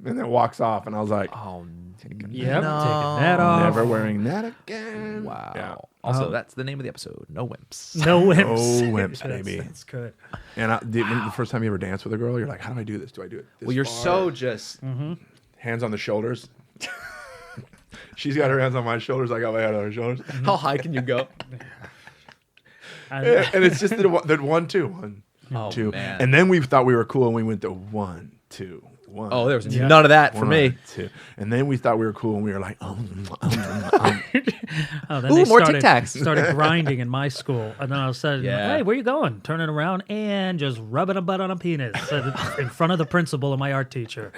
and then walks off. And I was like, Oh, Yep, taking that off. never wearing that again. wow. Yeah. Also, that's the name of the episode. No wimps. No wimps. Oh, wimps, That's- baby. That's good. And when the first time you ever dance with a girl, you're like, how do I do this? Do I do it this Well, you're far? so just. Hands on the shoulders. She's got her hands on my shoulders. I got my hand on her shoulders. How high can you go? I- And it's just the 1, 2, 1, Oh, 2. man. And then we thought we were cool and we went to 1, 2, one. Oh, there was Yeah. none of that for one, me. two. And then we thought we were cool, and we were like, Oh, then Ooh, they more started, Tic Tacs. started grinding in my school. And then all of a sudden, Yeah. hey, where you going? Turning around and just rubbing a butt on a penis in front of the principal and my art teacher.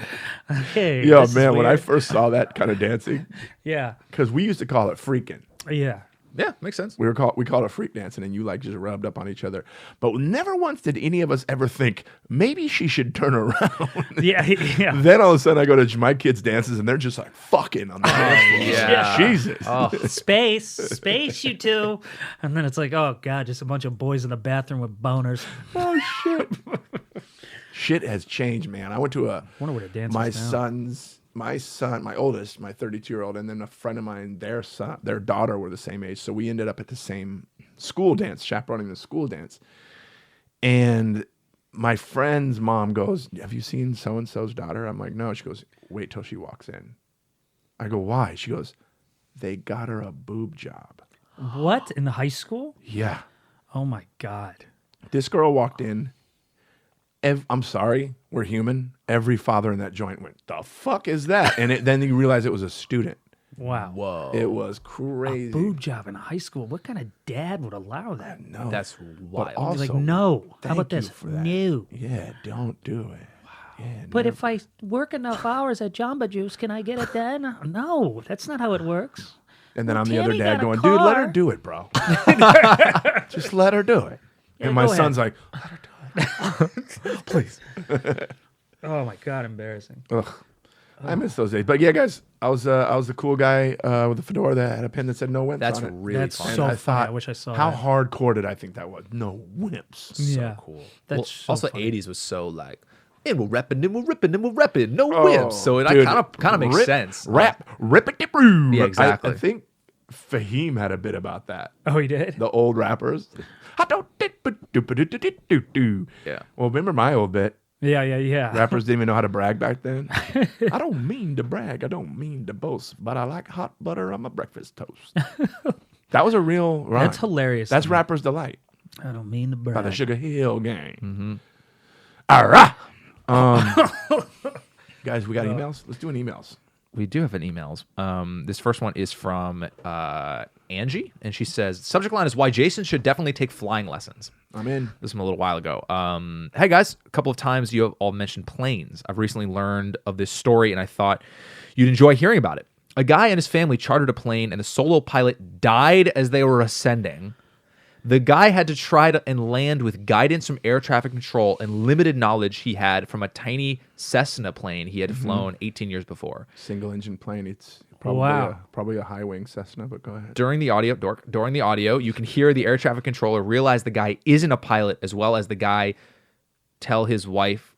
Okay. yo, this is man, when I weird. first saw that kind of dancing, Yeah. because we used to call it freaking. Yeah. Yeah, makes sense. We called it freak dancing, and you like just rubbed up on each other. But never once did any of us ever think maybe she should turn around. Yeah. Yeah. Then all of a sudden, I go to my kids' dances, and they're just like fucking on the dance floor. yeah. Jesus. Oh, Space, you two. And then it's like, oh, God, just a bunch of boys in the bathroom with boners. Oh shit. Shit has changed, man. I went to Wonder what a dance my is now. son's my oldest, my 32-year-old, and then a friend of mine, their daughter were the same age. So we ended up at the same school dance, chaperoning the school dance. And my friend's mom goes, have you seen so-and-so's daughter? I'm like, no. She goes, wait till she walks in. I go, why? She goes, they got her a boob job. What? In the high school? Yeah. Oh, my God. This girl walked in. I'm sorry, we're human. Every father in that joint went, the fuck is that? And then you realize it was a student. Wow. whoa. It was crazy. Boob job in high school. What kind of dad would allow that? No. That's wild. also, He's like, no. How thank about you this? for that. No. Yeah, don't do it. Yeah, But no. if I work enough hours at Jamba Juice, can I get it then? No, that's not how it works. And then Well, I'm the other Tammy dad got a going, dude, let her car." do it, bro. Just let her do it. Yeah, and my go ahead. son's like, let her do it. Please. Oh my God, embarrassing. Ugh. I miss those days. But yeah, guys, I was the cool guy with the fedora that had a pin that said no wimps That's on it. really That's fun. so I funny. thought, I wish I saw how that. hardcore did I think that was? No wimps. Yeah. cool. That's Well, so also, funny. 80s was so like, and we're repping, and we're ripping, and we're repping. No Oh, whips. So it dude, kind of makes sense. Rap, rip it, roo. Yeah, exactly. I think Fahim had a bit about that. Oh, he did? The old rappers. Yeah. Well, remember my old bit? Yeah. Rappers didn't even know how to brag back then. I don't mean to brag. I don't mean to boast, but I like hot butter on my breakfast toast. That was a real rhyme. That's hilarious. That's to me. Rapper's Delight I don't mean to by brag. the Sugar Hill Gang. All right. Guys, we got emails? Let's do an emails. We do have an emails. This first one is from Angie, and she says, subject line is why Jason should definitely take flying lessons. I'm in. This is from a little while ago. Hey guys, a couple of times you have all mentioned planes. I've recently learned of this story, and I thought you'd enjoy hearing about it. A guy and his family chartered a plane, and the solo pilot died as they were ascending. The guy had to try to and land with guidance from air traffic control and limited knowledge he had from a tiny Cessna plane he had flown 18 years before. Single engine plane. It's probably, Wow. probably a high wing Cessna, but go ahead. During the audio, you can hear the air traffic controller realize the guy isn't a pilot, as well as the guy tell his wife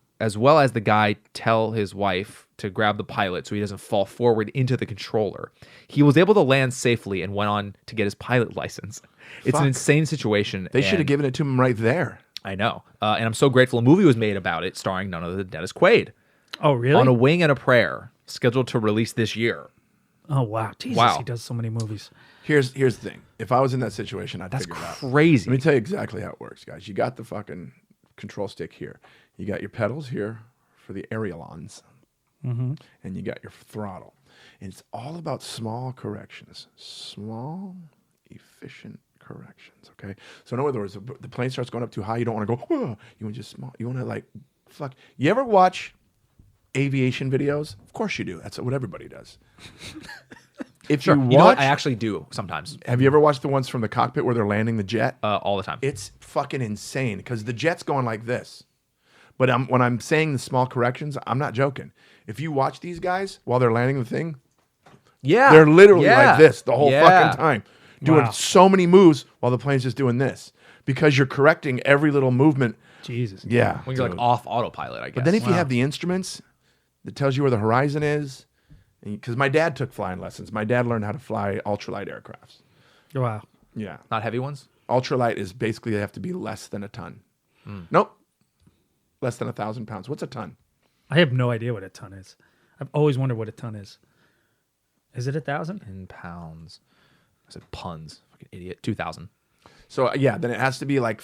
to grab the pilot so he doesn't fall forward into the controller. He was able to land safely and went on to get his pilot license. It's Fuck. an insane situation. They should have and- given it to him right there. I know. And I'm so grateful a movie was made about it, starring none other than Dennis Quaid. Oh, really? On a Wing and a Prayer, scheduled to release this year. Oh, wow. Jesus, Wow. he does so many movies. Here's the thing. If I was in that situation, I'd That's figure it out. crazy. Let me tell you exactly how it works, guys. You got the fucking control stick here. You got your pedals here for the ailerons. And you got your throttle. And it's all about small corrections. Small, efficient corrections, okay? So in other words, the plane starts going up too high. You don't want to go, whoa. You want just small. You want to like, fuck. You ever watch aviation videos? Of course you do. That's what everybody does. If Sure. you You know what? watch, I actually do sometimes. have you ever watched the ones from the cockpit where they're landing the jet? All the time. It's fucking insane because the jet's going like this. But when I'm saying the small corrections, I'm not joking. If you watch these guys while they're landing the thing, Yeah. they're literally Yeah. like this the whole Yeah. fucking time, doing Wow. so many moves while the plane's just doing this because you're correcting every little movement. Jesus. Yeah. When you're like dude. off autopilot, I guess. But then if you have the instruments that tells you where the horizon is, because my dad took flying lessons. My dad learned how to fly ultralight aircrafts. Wow. Yeah. Not heavy ones? Ultralight is basically they have to be less than a ton. Nope. Less than 1,000 pounds. What's a ton? I have no idea what a ton is. I've always wondered what a ton is. Is it 1,000? In pounds. I said puns. Fucking idiot. 2,000. So yeah, then it has to be like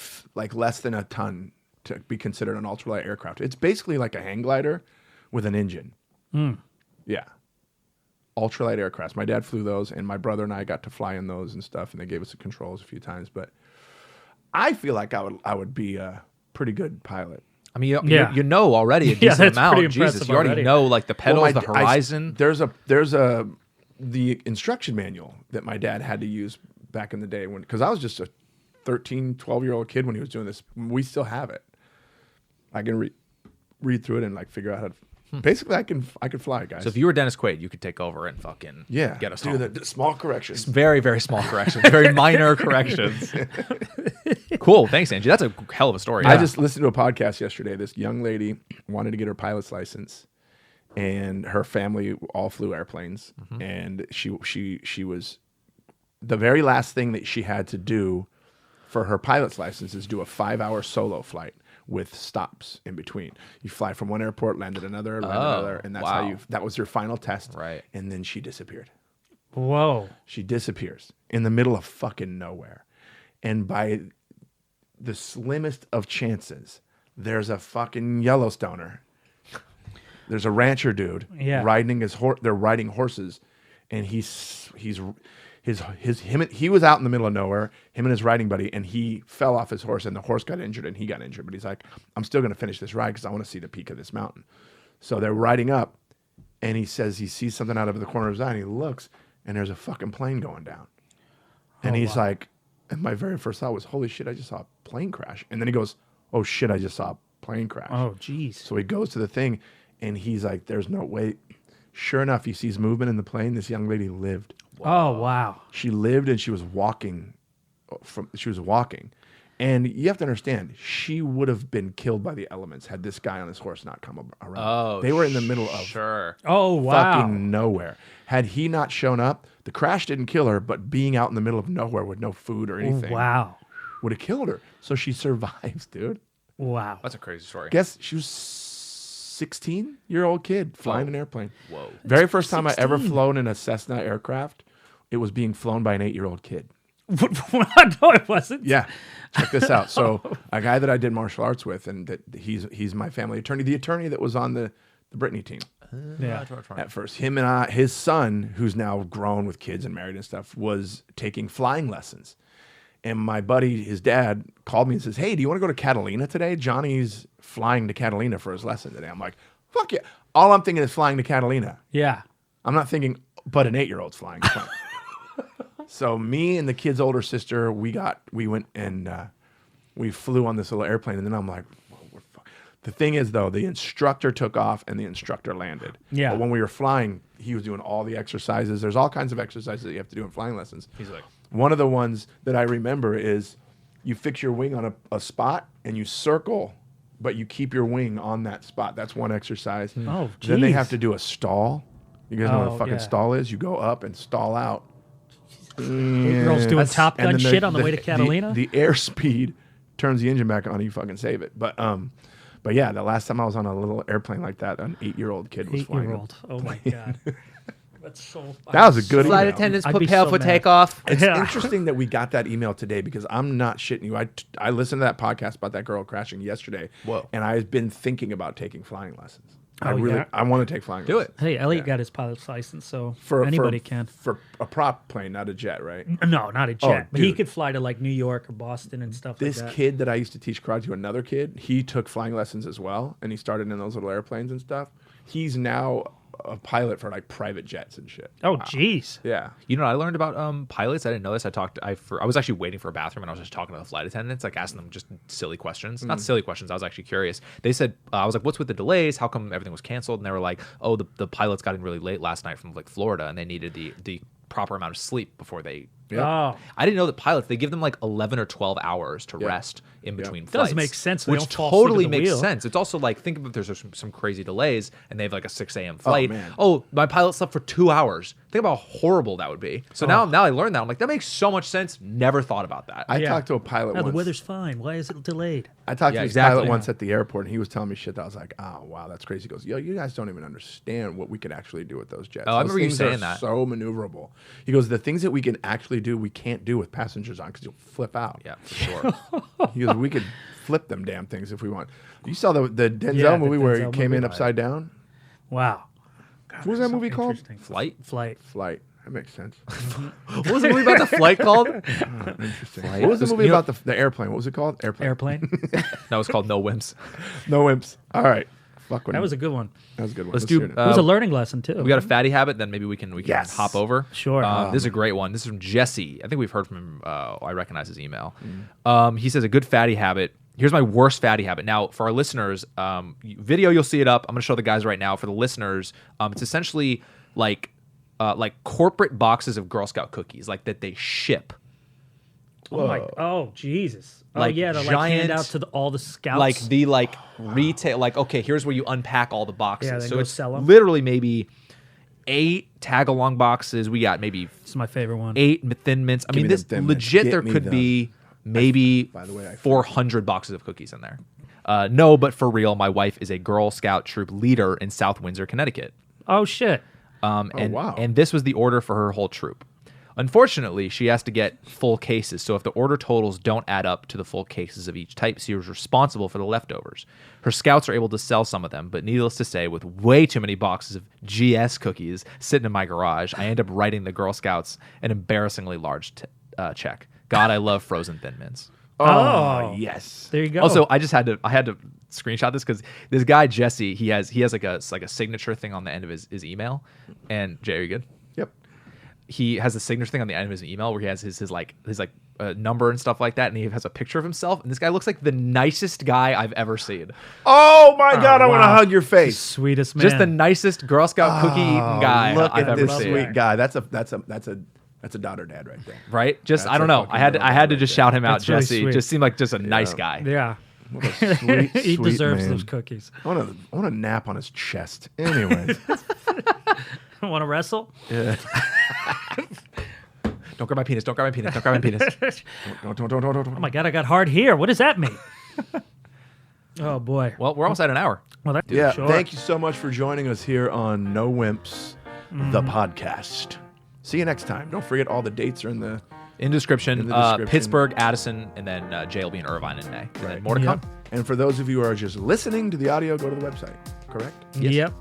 less than a ton to be considered an ultralight aircraft. It's basically like a hang glider with an engine. Yeah. Ultralight aircrafts. My dad flew those, and my brother and I got to fly in those and stuff, and they gave us the controls a few times. But I feel like I would be a pretty good pilot. I mean, you know already a decent that's amount. pretty Jesus, impressive you already already. know like the pedals, Well, the horizon. there's the instruction manual that my dad had to use back in the day because I was just a 13, 12-year-old kid when he was doing this. We still have it. I can read through it and like figure out how to. Basically, I can fly, guys. So if you were Dennis Quaid, you could take over and fucking get us do home. the small corrections. Very, very small corrections. Very minor corrections. Cool. Thanks, Angie. That's a hell of a story. I just listened to a podcast yesterday. This young lady wanted to get her pilot's license, and her family all flew airplanes. And she was the very last thing that she had to do for her pilot's license is do a 5-hour solo flight with stops in between. You fly from one airport, land at another, and that's how that was her final test. Right. And then she disappeared. Whoa. She disappears in the middle of fucking nowhere. And by the slimmest of chances, there's a fucking Yellowstoner. There's a rancher dude riding his horse. They're riding horses, and he was out in the middle of nowhere, him and his riding buddy, and he fell off his horse, and the horse got injured, and he got injured. But he's like, I'm still going to finish this ride because I want to see the peak of this mountain. So they're riding up, and he says he sees something out of the corner of his eye, and he looks, and there's a fucking plane going down. And he's like, and my very first thought was, holy shit, I just saw a plane crash. And then he goes, oh shit, I just saw a plane crash. Oh, geez. So he goes to the thing, and he's like, there's no way. Sure enough, he sees movement in the plane. This young lady lived. Oh, wow. She lived, and she was walking. And you have to understand, she would have been killed by the elements had this guy on his horse not come around. Oh, they were in the middle of Oh, wow. fucking nowhere. Had he not shown up, the crash didn't kill her, but being out in the middle of nowhere with no food or anything Wow. would have killed her. So she survives, dude. Wow. That's a crazy story. Guess she was 16-year-old kid flying an airplane. Whoa. Very first time I ever 16. flown in a Cessna aircraft, it was being flown by an 8-year-old kid. No, it wasn't. Yeah. Check this out. So a guy that I did martial arts with, and that he's my family attorney, the attorney that was on the Brittany team Yeah. at first. Him and his son, who's now grown with kids and married and stuff, was taking flying lessons. And my buddy, his dad, called me and says, hey, do you want to go to Catalina today? Johnny's flying to Catalina for his lesson today. I'm like, fuck yeah. All I'm thinking is flying to Catalina. Yeah. I'm not thinking, but an 8-year-old's flying. So me and the kid's older sister, we went and we flew on this little airplane. And then I'm like, the thing is, though, the instructor took off and the instructor landed. Yeah. But when we were flying, he was doing all the exercises. There's all kinds of exercises that you have to do in flying lessons. He's like, one of the ones that I remember is you fix your wing on a spot and you circle, but you keep your wing on that spot. That's one exercise. Oh, Then they geez. have to do a stall. You guys know what a Oh, fucking yeah. stall is? You go up and stall out. Girls doing Top And Gun then shit on the way to Catalina. The airspeed turns the engine back on, you fucking save it. But yeah, the last time I was on a little airplane like that, an 8-year-old kid was flying. 8-year-old. Oh my God. That's so. That was a good flight email. attendants I'd be prepare so for mad. takeoff. It's Yeah. interesting that we got that email today because I'm not shitting you. I listened to that podcast about that girl crashing yesterday. Whoa. And I've been thinking about taking flying lessons. Oh, yeah? I want to take flying Do lessons. it. Hey, Elliot Yeah. got his pilot's license, so For anybody can. For a prop plane, not a jet, right? No, not a jet. But he dude. could fly to like New York or Boston and stuff This like that. kid that I used to teach karate to, another kid, he took flying lessons as well, and he started in those little airplanes and stuff. He's now a pilot for like private jets and shit. Oh, jeez. Yeah. You know what I learned about pilots? I didn't know this. I was actually waiting for a bathroom and I was just talking to the flight attendants, like asking them just silly questions. Not silly questions. I was actually curious. They said, I was like, what's with the delays? How come everything was canceled? And they were like, oh, the pilots got in really late last night from like Florida and they needed the proper amount of sleep before they. Oh, I didn't know that pilots, they give them like 11 or 12 hours to Yeah. rest in between Does flights. make sense so they Which don't fall asleep at totally the makes wheel. sense. It's also like, think about if there's some crazy delays and they have like a 6 a.m. flight. man. Oh, my pilot slept for 2 hours. Think about how horrible that would be. So now I learned that. I'm like, that makes so much sense. Never thought about that. I Yeah. talked to a pilot no, the once. weather's fine. Why is it delayed? I talked Yeah, to this exactly. pilot once at the airport, and he was telling me shit that I was like, oh, wow, that's crazy. He goes, yo, you guys don't even understand what we could actually do with those jets. Oh, I Those remember you things saying are that. so maneuverable. He goes, the things that we can actually do, we can't do with passengers on because you'll flip out. Yeah, for sure. He goes, we could flip them damn things if we want. You saw the Denzel Yeah, the movie where he Denzel came movie. in upside down? Wow. What was that movie called? Interesting. Flight? Flight. Flight. That makes sense. What was the movie about the flight called? Interesting. What was the movie about the airplane? What was it called? Airplane. No, it's called No Wimps. No Wimps. All right. Fuck. That was a good one. That was a good one. Let's do. hear it. It was a learning lesson too. We got a fatty habit, then maybe we can Yes. hop over. Sure. This is a great one. This is from Jesse. I think we've heard from him. I recognize his email. Mm. He says a good fatty habit. Here's my worst fatty habit. Now, for our listeners, video you'll see it up. I'm going to show the guys right now. For the listeners, it's essentially like corporate boxes of Girl Scout cookies, like that they ship. Oh my! Oh Jesus! Oh Like yeah, to giant- hand out to all the scouts. Like retail. Like, okay, here's where you unpack all the boxes. Yeah, then so go it's sell 'em. literally maybe 8 tag-along boxes. We got maybe it's my favorite one. 8 Thin Mints. I Give mean, me this them Thin Mints. legit. Get There me could them. be maybe By the way, I 400 boxes of cookies in there. No, but for real, my wife is a Girl Scout troop leader in South Windsor, Connecticut. Oh shit! wow. And this was the order for her whole troop. Unfortunately, she has to get full cases, so if the order totals don't add up to the full cases of each type, she was responsible for the leftovers. Her scouts are able to sell some of them, but needless to say, with way too many boxes of GS cookies sitting in my garage, I end up writing the Girl Scouts an embarrassingly large check. God, I love frozen Thin Mints. Oh. yes. There you go. Also, I had to screenshot this because this guy Jesse, he has like a signature thing on the end of his email. And Jay, are you good? Yep. He has a signature thing on the end of his email where he has his number and stuff like that, and he has a picture of himself. And this guy looks like the nicest guy I've ever seen. Oh my God! I want to wow. hug your face. Sweetest man. Just the nicest Girl Scout cookie eating guy Look I've at ever this seen. sweet guy. That's a daughter dad right there. Right? Just That's I don't a know. fucking I had daughter to right just there. shout him out, That's really Jesse. sweet. Just seemed like just a nice guy. Yeah. What a sweet, He sweet deserves man. those cookies. I want to nap on his chest. Anyways. Want to wrestle? Don't grab my penis. Don't grab my penis. Don't grab my penis. don't. Oh my God! I got hard here. What does that mean? Oh boy. Well, we're almost at an hour. Well, that, Yeah, sure. thank you so much for joining us here on No Wimps, the podcast. See you next time. Don't forget all the dates are in the... In description, In the description. Pittsburgh, Addison, and then Jay will be in Irvine in May. And then more to come. And for those of you who are just listening to the audio, go to the website. Correct? Yep.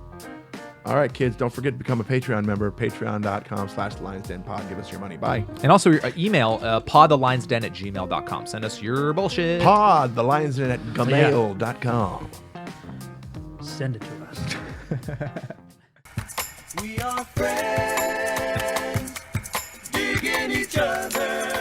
All right, kids, don't forget to become a Patreon member. Patreon.com/LionsDenPod. Give us your money. Bye. And also email podthelionsden@gmail.com. Send us your bullshit. Pod, the lionsden at gmail.com. Send it to us. We are friends, digging each other.